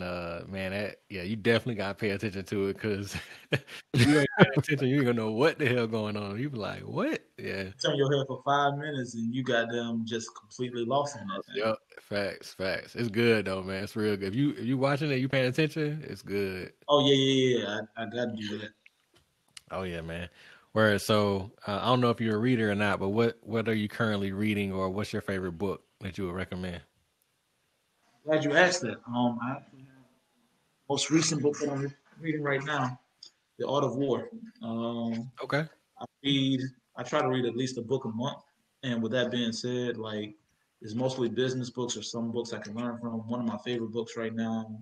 man, you definitely gotta pay attention to it because if you ain't paying attention, you ain't gonna know what the hell going on. You be like, what? Yeah. Turn your head for 5 minutes and you got them just completely lost in that thing. Yep. Facts. It's good though, man. It's real good. If you watching it, you paying attention, it's good. Oh yeah. I gotta do that. Oh yeah, man. Whereas, so I don't know if you're a reader or not, but what are you currently reading, or what's your favorite book that you would recommend? Glad you asked that. I actually have most recent book that I'm reading right now, The Art of War. Okay. I read. I try to read at least a book a month. And with that being said, like it's mostly business books or some books I can learn from. One of my favorite books right now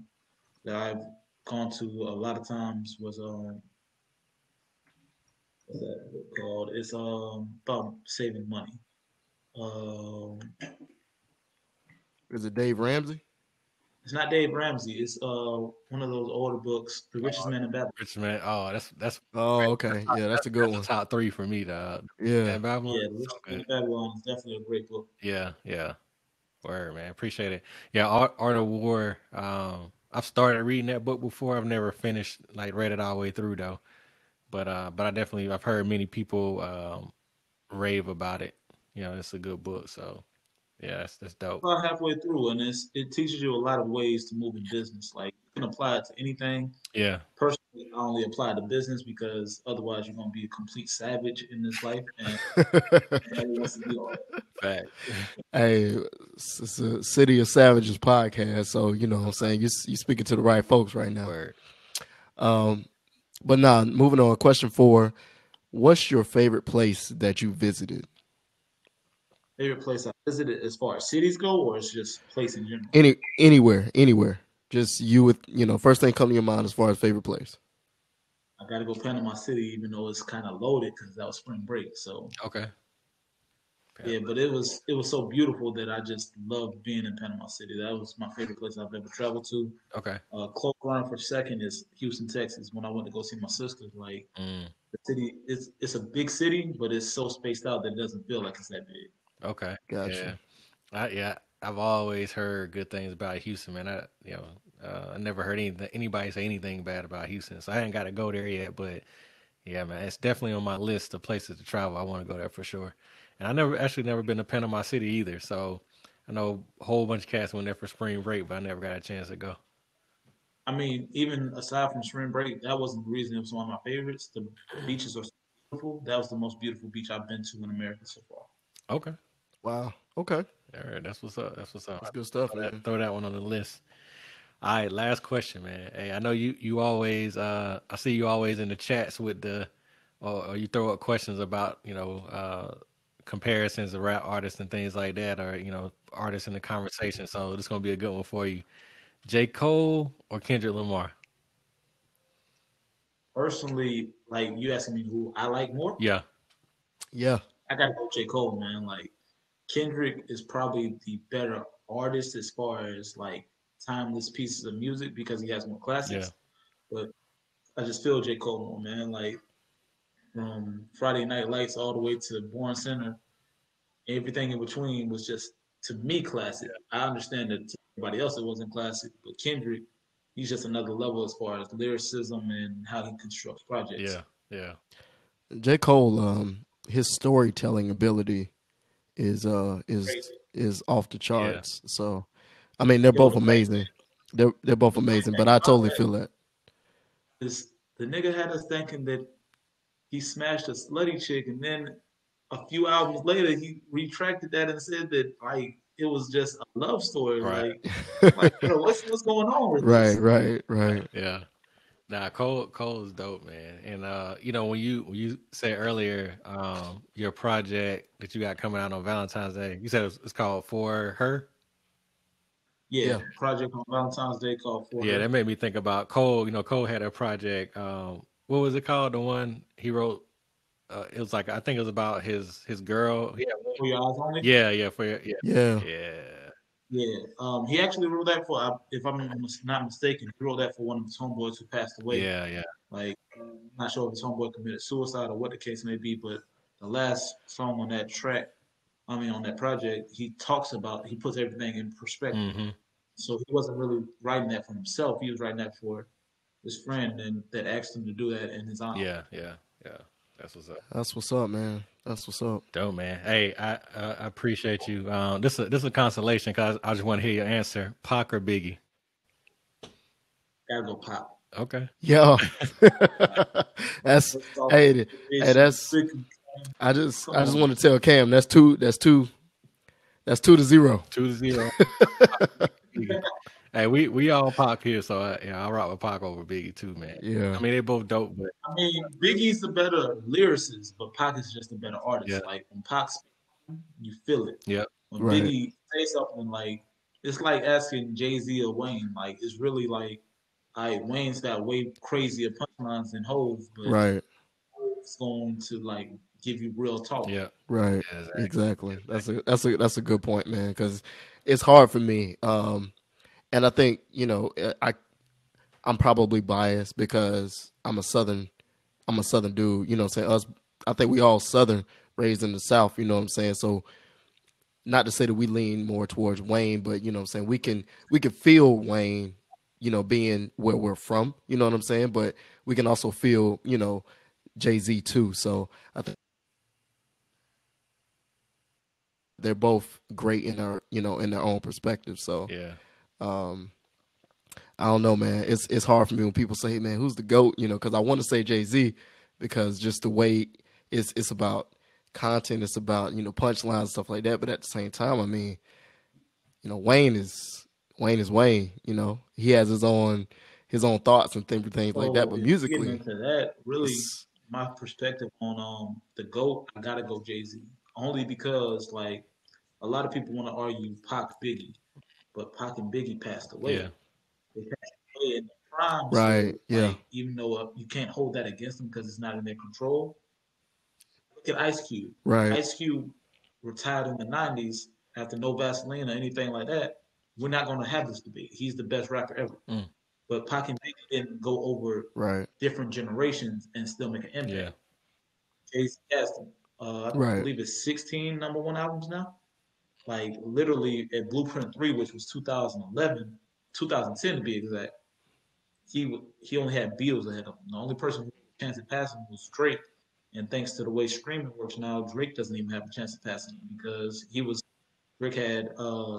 that I've gone to a lot of times was what's that book called? It's about saving money. Um, Is it Dave Ramsey? it's not Dave Ramsey. It's one of those older books, The Richest Man in Babylon. Rich man. Oh, Oh, okay. Yeah, that's a good that's one. a top three for me. The Yeah. Man Babylon. Yeah, The So Richest Man good. in Babylon is definitely a great book. Yeah. Word, man. Appreciate it. Yeah, Art of War. I've started reading that book before. I've never finished, like, read it all the way through though. But I've heard many people rave about it. You know, it's a good book. So yeah, that's dope. About halfway through, and it teaches you a lot of ways to move in business. Like you can apply it to anything. Yeah. Personally, I only apply it to business because otherwise you're gonna be a complete savage in this life, and nobody wants to be all that. Fact. Hey, it's a City of Savages podcast, so you know what I'm saying you speaking to the right folks right now. Word. But nah, moving on. Question 4: what's your favorite place that you visited? Favorite place I visited as far as cities go, or it's just place in general. Anywhere. Just you with first thing come to your mind as far as favorite place. I got to go Panama City, even though it's kind of loaded because that was spring break. So Okay. yeah, but it was so beautiful that I just loved being in Panama City. That was my favorite place I've ever traveled to. Okay. Close line for second is Houston, Texas. When I went to go see my sister, like Mm, the city, it's a big city, but it's so spaced out that it doesn't feel like it's that big. okay. Yeah. Gotcha. I've always heard good things about Houston, man. I never heard anybody say anything bad about Houston, so I ain't got to go there yet. But yeah, man, it's definitely on my list of places to travel. I want to go there for sure. And I never been to Panama City either, so I know a whole bunch of cats went there for spring break, but I never got a chance to go. I mean, even aside from spring break, that wasn't the reason it was one of my favorites. The beaches are so beautiful. That was the most beautiful beach I've been to in America so far. Okay. Wow. Okay. All right, that's what's up. That's what's up. That's good stuff, man. Throw that one on the list. All right, last question, man. Hey, I know you always I see you always in the chats with the or you throw up questions about, comparisons of rap artists and things like that, or artists in the conversation. So this is gonna be a good one for you. J. Cole or Kendrick Lamar? Personally, like you asking me who I like more, Yeah. Yeah. I gotta go J. Cole, man. Like Kendrick is probably the better artist as far as like timeless pieces of music because he has more Yeah. classics. But I just feel J. Cole more, man. Like from Friday Night Lights all the way to Born Center, everything in between was just to me classic. I understand that to everybody else it wasn't classic, but Kendrick, he's just another level as far as lyricism and how he constructs projects. Yeah. Yeah. J. Cole, his storytelling ability is Crazy. is off the Yeah. charts. So I mean they're Yo, both the funny thing, amazing. They're both the funny amazing, thing but I about totally that feel that. is the nigga had us thinking that he smashed a slutty chick, and then a few albums later he retracted that and said that like it was just a love story. Right. Like bro, what's going on with Right, this? right, right. Yeah. Nah, Cole is dope, man. And when you said earlier, your project that you got coming out on Valentine's Day, you said it's called For Her. Yeah, Yeah. project on Valentine's Day called For Yeah, Her. that made me think about Cole. Cole had a project. What was it called? The one he wrote. It was like I think it was about his girl. Yeah, For Your Eyes Only. yeah, for yeah, Yeah. yeah, Yeah, he actually wrote that for, if I'm not mistaken, he wrote that for one of his homeboys who passed away. yeah, yeah. Like, not sure if his homeboy committed suicide or what the case may be, but the last song on that track, I mean, on that project, he puts everything in perspective. Mm-hmm. So he wasn't really writing that for himself. He was writing that for his friend and that asked him to do that in his honor. Yeah, yeah, yeah. That's what's up. That's what's up, man. That's what's up. Dope, man. Hey, I appreciate you. This is a consolation because I just want to hear your answer. Pac or Biggie? Gotta go pop. Okay. Yeah. That's Let's talk hey, hey, that's big, I come just on. want to tell Cam that's 2-0. 2-0. Biggie. Hey, we all Pac here, so I rock with Pac over Biggie too, man. Yeah. I mean, they both dope, but I mean, Biggie's the better lyricist, but Pac is just a better yeah, artist. Like when Pac speaks, you feel it. yeah, When Right. Biggie says something, like it's like asking Jay Z or Wayne. Like it's really like, all right, Wayne's got way crazier punchlines than Hove, but Right. Hove's going to like give you real talk. yeah, Right. yeah, exactly. Exactly. That's a good point, man, cuz it's hard for me. And I think, I'm probably biased because I'm a southern dude, you know what I'm saying? I think we all southern, raised in the South, you know what I'm saying? So not to say that we lean more towards Wayne, but you know what I'm saying, we can feel Wayne, being where we're from, you know what I'm saying? But we can also feel, Jay-Z too. So I think they're both great in in their own perspective. So Yeah, um I don't know, man. It's hard for me when people say, "Man, who's the GOAT?" Because I want to say Jay-Z because just the way it's about content, it's about punchlines and stuff like that. But at the same time, I mean, Wayne is Wayne. He has his own thoughts and things like that. So But if we're getting musically, into that, really, it's my perspective on the GOAT, I gotta go Jay Z. Only because like a lot of people want to argue Pac Biggie, but Pac and Biggie passed yeah, away. They passed away in their prime, right. so Yeah. like even though you can't hold that against them because it's not in their control. Look at Ice Cube. Right. Ice Cube retired in the '90s after no Vaseline or anything like that. We're not going to have this debate. He's the best rapper ever. mm, But Pac and Biggie didn't go over Right. different generations and still make an yeah, impact. Jay-Z has, I Right. believe it's 16 number one albums now. Like literally at Blueprint 3, which was 2011, 2010 to be exact, he only had Beatles ahead of him. The only person who had a chance at passing him was Drake. And thanks to the way streaming works now, Drake doesn't even have a chance of passing him because Drake had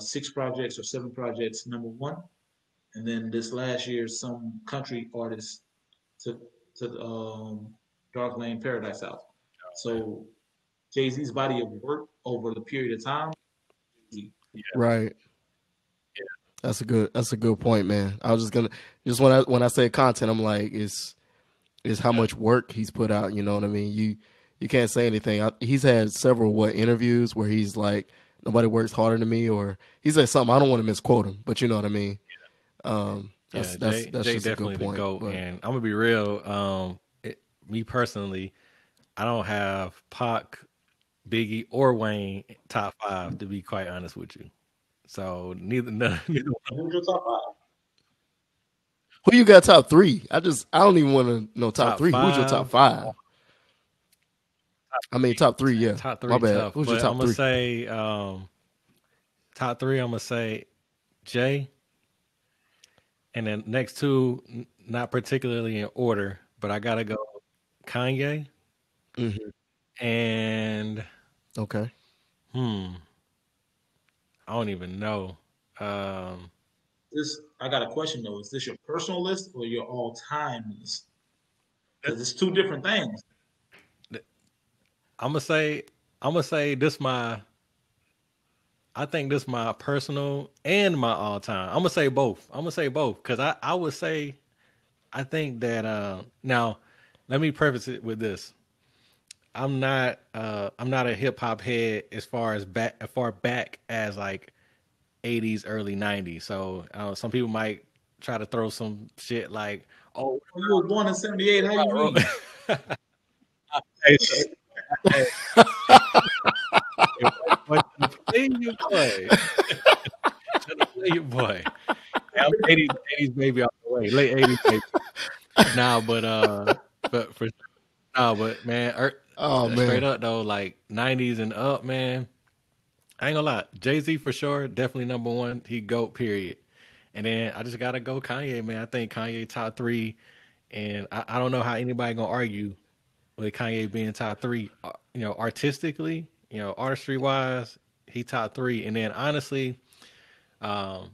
6 projects or 7 projects number one, and then this last year some country artist took Dark Lane Paradise out. So Jay Z's body of work over the period of time, yeah, Right. yeah, That's a good point, man. I was just when I say content, I'm like it's how yeah. much work he's put out. You know what I mean? You can't say anything. He's had several interviews where he's like, nobody works harder than me, or he said something. I don't want to misquote him, but you know what I mean. That's Yeah, that's Jay that's Jay just a good definitely the point. goat, But and I'm gonna be real. Me personally, I don't have Pac, Biggie, or Wayne top five to be quite honest with you. So neither one. who's your top five? who you got top three? I don't even want to know top Top three. Who's your top five, five? I mean top three. Yeah, top my three bad. tough, Who's your but I'm top gonna three? say top three. I'm gonna say Jay, and then next two, not particularly in order, but I gotta go Kanye, And Okay. I don't even know. This I got a question though. Is this your personal list or your all time list? Because it's two different things. I'm gonna say I'm gonna say this my I think this my personal and my all time. I'm gonna say both. I'm gonna say both because I would say I think that now let me preface it with this. I'm not a hip hop head as far back as like 80s, early 90s. So some people might try to throw some shit like, oh, When you were born in '78, how you what mean? hey, hey, hey, boy, play your boy, trying to play your boy. Hey, I'm 80s baby all the way, late 80s baby. Nah, but for nah, but man, Oh straight man. up though, like 90s and up, man. I ain't gonna lie, Jay-Z for sure, definitely number one. He GOAT, period. And then I just gotta go Kanye, man. I think Kanye top three, and I don't know how anybody gonna argue with Kanye being top three. Artistically, artistry wise, he top three. And then honestly, um,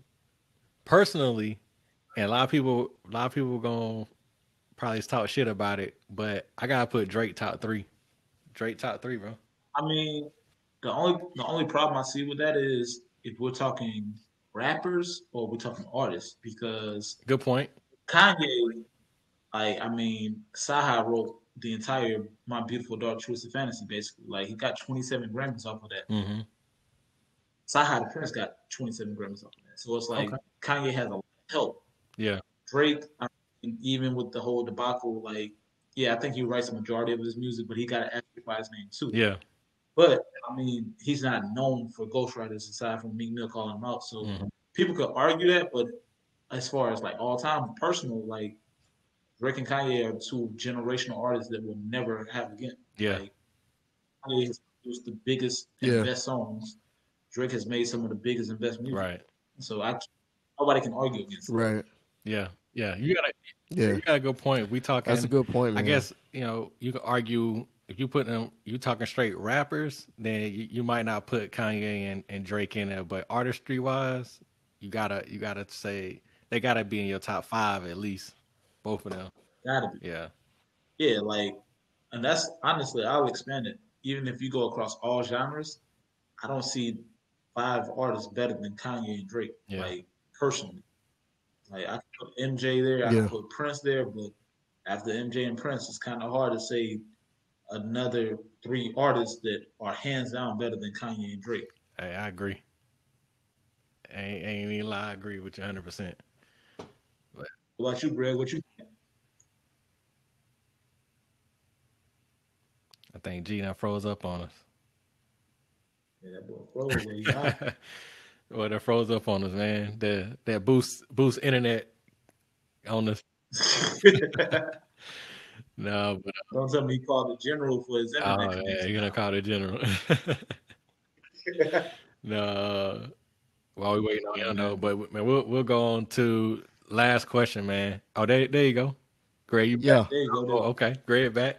personally, and a lot of people gonna probably talk shit about it, but I gotta put Drake top three. Drake top three, bro. I mean, the only problem I see with that is if we're talking rappers or we're talking artists because Good point. Kanye, I mean, Cyhi wrote the entire My Beautiful Dark Twisted Fantasy basically. Like he got 27 Grammys off of that. Mm-hmm. Cyhi the Prince got 27 Grammys off of that. So it's like Okay. Kanye has a lot of help. Yeah. Drake, I mean, even with the whole debacle, like yeah, I think he writes the majority of his music, but he got to ask by his name too. Yeah. But I mean, he's not known for ghostwriters aside from Meek Mill calling him out. So Mm-hmm. people could argue that, but as far as like all time personal, like Drake and Kanye are two generational artists that will never have again. Yeah. Like Kanye has produced the biggest and Yeah. best songs. Drake has made some of the biggest and best music. Right. So nobody can argue against that. Right. Yeah. Yeah. You Yeah. got a good point. We That's a talking. good point, I man. guess you could argue if you put them. You talking straight rappers, then you might not put Kanye and Drake in there. But artistry wise, you gotta say they gotta be in your top five at least. Both of them. Gotta be. Yeah. Yeah, like, and that's honestly, I'll expand it. Even if you go across all genres, I don't see five artists better than Kanye and Drake. Yeah. Like personally, like I can put MJ there, I can Yeah. put Prince there, but after MJ and Prince, it's kind of hard to say another three artists that are hands down better than Kanye and Drake. Hey, I agree. Ain't even lie. I agree with you 100%. But What about you, Greg? What you I think G now froze up on Yeah, that boy froze. Where you us. out? Well, that froze up on us, man. That boost internet on us. No, but Don't tell me he called the general for his internet oh yeah, connection you're gonna now. call it general. No, while we waiting on Yeah, him though, man. but man, we'll go on to last question, man. Oh, there you go, Greg. You back? Yeah. There you go. There Oh, you go. okay, Greg back.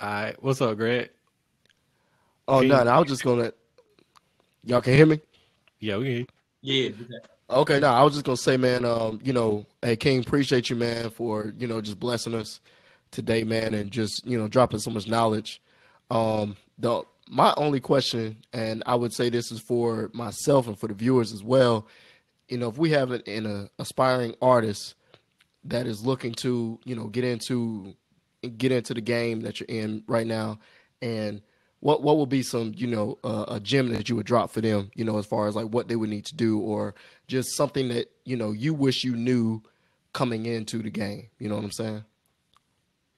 All right, what's up, Greg? Oh no, King. no, I was just gonna. Y'all can hear me? Yeah, we hear Yeah, do that. Okay, no, I was just gonna say, man. Hey King, appreciate you, man, for just blessing us today, man, and just dropping so much knowledge. The My only question, and I would say this is for myself and for the viewers as well. If we have an aspiring artist that is looking to get into the game that you're in right now, and what would be some a gem that you would drop for them, as far as like what they would need to do, or just something that you wish you knew coming into the game, you know what I'm saying?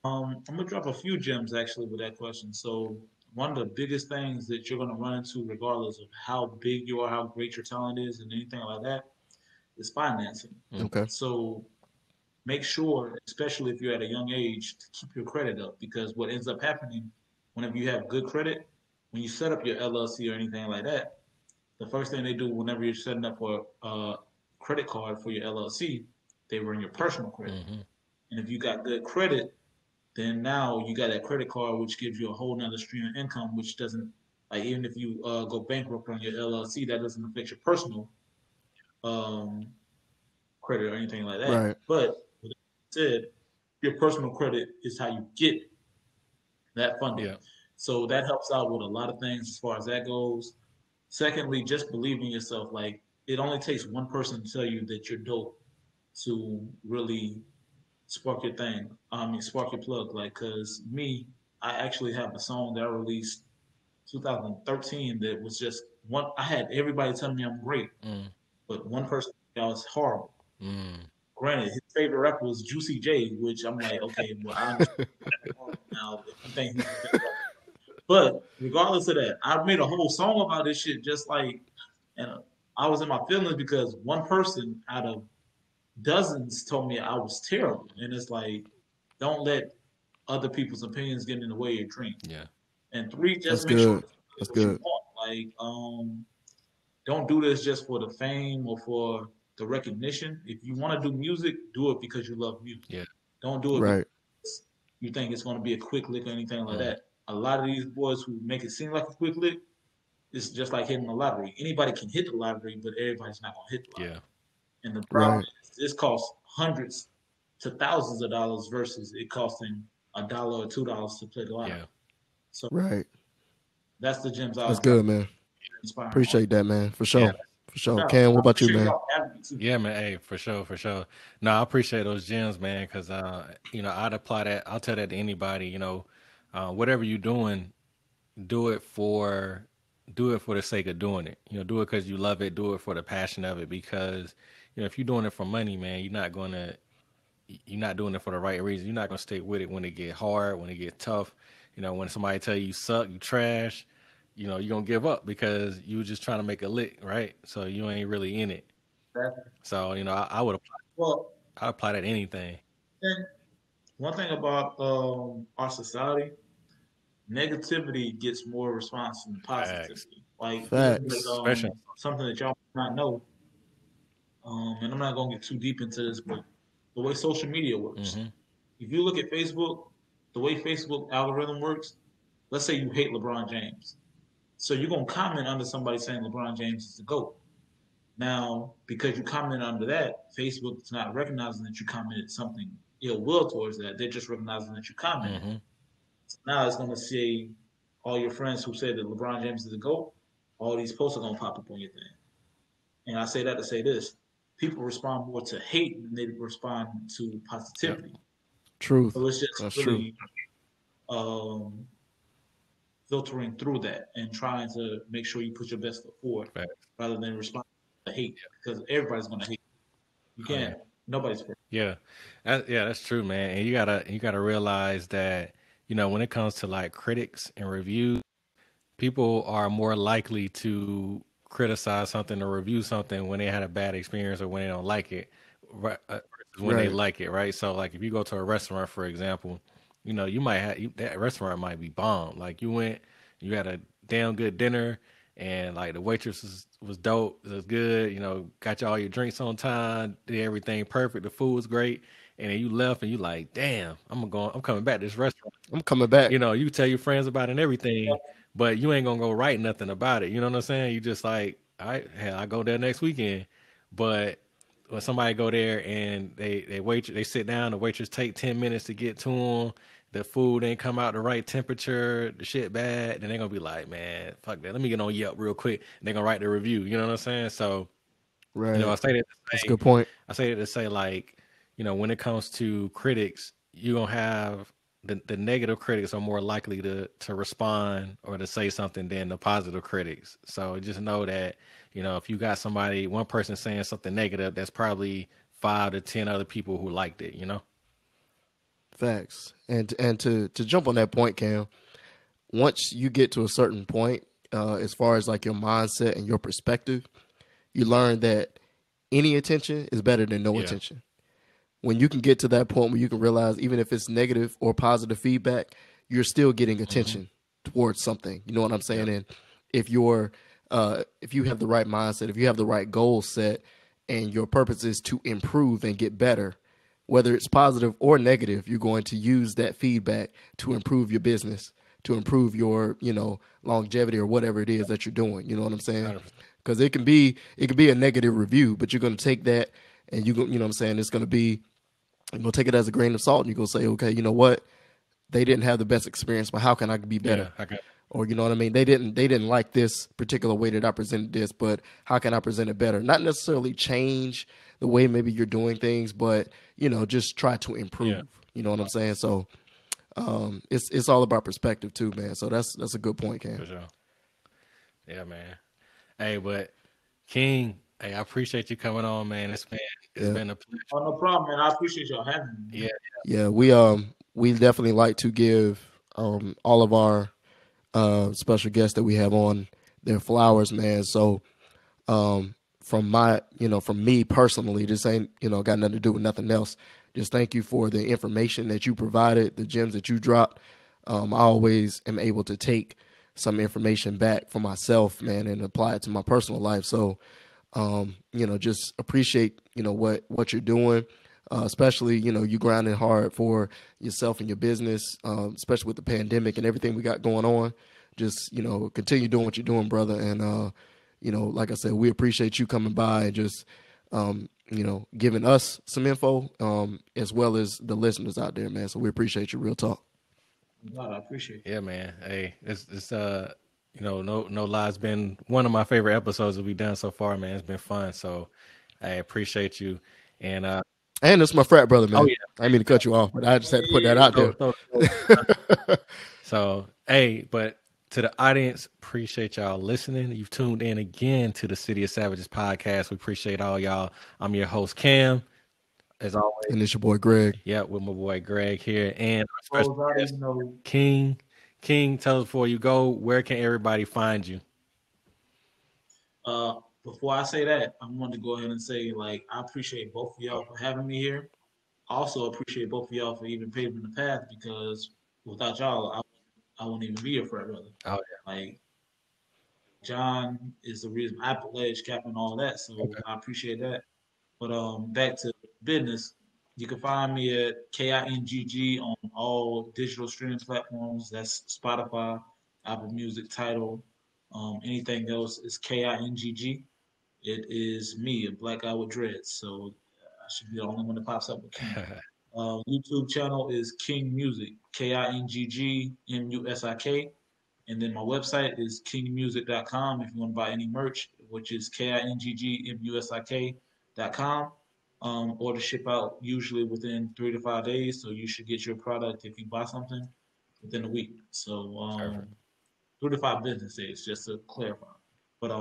I'm gonna drop a few gems actually with that question. So one of the biggest things that you're gonna run into, regardless of how big you are, how great your talent is, and anything like that, is financing. you. Okay. So make sure, especially if you're at a young age, to keep your credit up because what ends up happening whenever you have good credit, when you set up your LLC or anything like that, the first thing they do whenever you're setting up for a credit card for your LLC, they run your personal credit. Mm-hmm. And if you got good credit, then now you got that credit card, which gives you a whole nother stream of income, which doesn't like even if you go bankrupt on your LLC, that doesn't affect your personal um, credit or anything like that. Right. But with that said, your personal credit is how you get that funding. Yeah. So that helps out with a lot of things as far as that goes. Secondly, just believe in yourself. Like it only takes one person to tell you that you're dope to really spark your thing. I mean, spark your plug. Like, cause me, I actually have a song that I released 2013 that was just one. I had everybody telling me I'm great, but one person thought I was horrible. Mm. Granted, his favorite rapper was Juicy J, which I'm like, okay, well, I understand now if you think he's the best rapper. But regardless of that, I made a whole song about this shit. Just like, and I was in my feelings because one person out of dozens told me I was terrible, and it's like, don't let other people's opinions get in the way of your dream. Yeah. And three, That's just make sure good. it's That's what you good. want. Like, don't do this just for the fame or for the recognition. If you want to do music, do it because you love music. Yeah. Don't do it Right. because you think it's going to be a quick lick or anything like Mm. that. A lot of these boys who make it seem like a quick lick, it's just like hitting the lottery. Anybody can hit the lottery, but everybody's not going to hit the lottery. Yeah. And the problem Right. is this costs hundreds to thousands of dollars versus it costing $1 or $2 to play the lottery. Yeah. So Right. that's the gems I That's was dropping. good, man. Inspiring art. Appreciate that, man. For Yeah. sure. For sure. I Cam, what about you, appreciate man? y'all having me too. Yeah, man. Hey, for sure, for sure. No, I appreciate those gems, man, because I'd apply that. I'll tell that to anybody. Whatever you're doing, do it for the sake of doing it. Do it because you love it. Do it for the passion of it. Because if you're doing it for money, man, you're not doing it for the right reason. You're not gonna stick with it when it get hard, when it get tough. When somebody tell you suck, you trash. You're gonna give up because you were just trying to make a lick, right? So you ain't really in it. Exactly. So I would apply. Well, I apply that to anything. then one thing about our society, negativity gets more response than Facts, positivity. Like even with Facts. especially. something that y'all might not know, and I'm not gonna get too deep into this, but the way social media works. Mm-hmm. If you look at Facebook, the way Facebook algorithm works, let's say you hate LeBron James. So you're gonna comment under somebody saying LeBron James is the GOAT. Now, because you comment under that, Facebook's not recognizing that you commented something ill will towards that. They're just recognizing that you commented. Mm-hmm. So now it's gonna say all your friends who said that LeBron James is the GOAT, all these posts are gonna pop up on your thing. And I say that to say this. People respond more to hate than they respond to Yep. positivity. Truth. So it's just That's true. really um, filtering through that and trying to make sure you put your best foot forward Facts. rather than respond to hate because everybody's gonna hate. You Oh, yeah. can't. Nobody's perfect. Yeah, that's true, man. And you gotta realize that when it comes to like critics and reviews, people are more likely to criticize something or review something when they had a bad experience or when they don't like it, right? Versus when they Right. like it, right? So like if you go to a restaurant, for example, you might that restaurant might be bomb. Like you went, you had a damn good dinner, and like the waitress was dope, it was good. Got you all your drinks on time, did everything perfect. The food was great, and then you left, and you like, damn, I'm coming back to this restaurant. I'm coming back. You tell your friends about it and everything, but you ain't gonna go write nothing about it. You know what I'm saying? You just like, all right, hell, I go there next weekend. But when somebody go there and they sit down, the waitress take 10 minutes to get to them, the food ain't come out the right temperature, the shit bad, then they're gonna be like, man, fuck that. Let me get on Yelp real quick. And they're gonna write the review. You know what I'm saying? So, Right. I say that to That's a say, good point. like, when it comes to critics, you're gonna have the negative critics are more likely to respond or to say something than the positive critics. So just know that, if you got one person saying something negative, that's probably 5 to 10 other people who liked it. Facts. And to jump on that point, Cam, once you get to a certain point, as far as like your mindset and your perspective, you learn that any attention is better than no Yeah. attention. When you can get to that point where you can realize even if it's negative or positive feedback, you're still getting attention towards something. You know what I'm saying? And if if you have the right mindset, if you have the right goal set and your purpose is to improve and get better, whether it's positive or negative, you're going to use that feedback to improve your business, to improve your, longevity or whatever it is that you're doing. You know what I'm saying? 100%. Because it can be a negative review, but you're going to take that and you know what I'm saying? It's going to be, you're going to take it as a grain of salt and you're going to say, okay, you know what? They didn't have the best experience, but how can I be better? Yeah, I got. Or you know what I mean? They didn't like this particular way that I presented this, but how can I present it better? Not necessarily change the way maybe you're doing things, but just try to improve. Yeah, You know what I'm saying? So it's all about perspective too, man. So that's a good point, for Cam. sure. Yeah, man. Hey, but King, hey, I appreciate you coming on, man. It's Yeah, been a pleasure. Oh, no problem, man. I appreciate y'all having me, Yeah, man. yeah. We definitely like to give all of our special guests that we have on their flowers, man. So from from me personally, this ain't, got nothing to do with nothing else. Just thank you for the information that you provided, the gems that you dropped. I always am able to take some information back for myself, man, and apply it to my personal life. So, just appreciate, what you're doing. Especially, you grinding hard for yourself and your business, especially with the pandemic and everything we got going on. Just, continue doing what you're doing, brother. And, like I said, we appreciate you coming by and just, giving us some info, as well as the listeners out there, man. So we appreciate you. Real talk. God, I appreciate yeah, man. Hey, it's no lie, it's been one of my favorite episodes that we've done so far, man. It's been fun. So I appreciate you. And And it's my frat brother, oh man. yeah, I didn't mean to cut you off, but I just had to put that out so, there. so, so So, hey, but to the audience, appreciate y'all listening. You've tuned in again to the City of Savages podcast. We appreciate all y'all. I'm your host, Cam, as always. And it's your boy Greg. Yeah, with my boy Greg here and our special close out, guest, even though King. King, tell us before you go, where can everybody find you? uh before I say that, I wanted to go ahead and say, like, I appreciate both of y'all for having me here. I also appreciate both of y'all for even paving the path, because without y'all, I wouldn't even be a frat brother. Oh, Like, John is the reason I pledge cap and all that, yeah. so I appreciate that. But back to business. You can find me at Kingg on all digital streaming platforms. That's Spotify, Apple Music, TIDAL. Anything else is Kingg. It is me, a black guy with dreads. So I should be the only one that pops up with King. YouTube channel is Kingg Music, KINGGMUSIK. And then my website is kingmusic.com if you want to buy any merch, which is KINGGMUSIK.com. Order ship out usually within 3 to 5 days. So you should get your product if you buy something within a week. So Perfect. 3 to 5 business days, just to clarify. But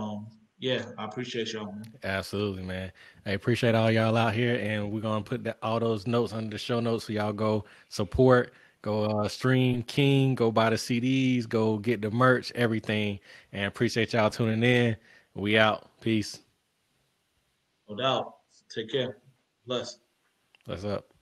yeah, I appreciate y'all, man. Absolutely, man. I appreciate all y'all out here, and we're gonna put all those notes under the show notes so y'all go support, go stream King, go buy the CDs, go get the merch, everything. And appreciate y'all tuning in. We out. Peace. No doubt. Take care. Bless. What's up?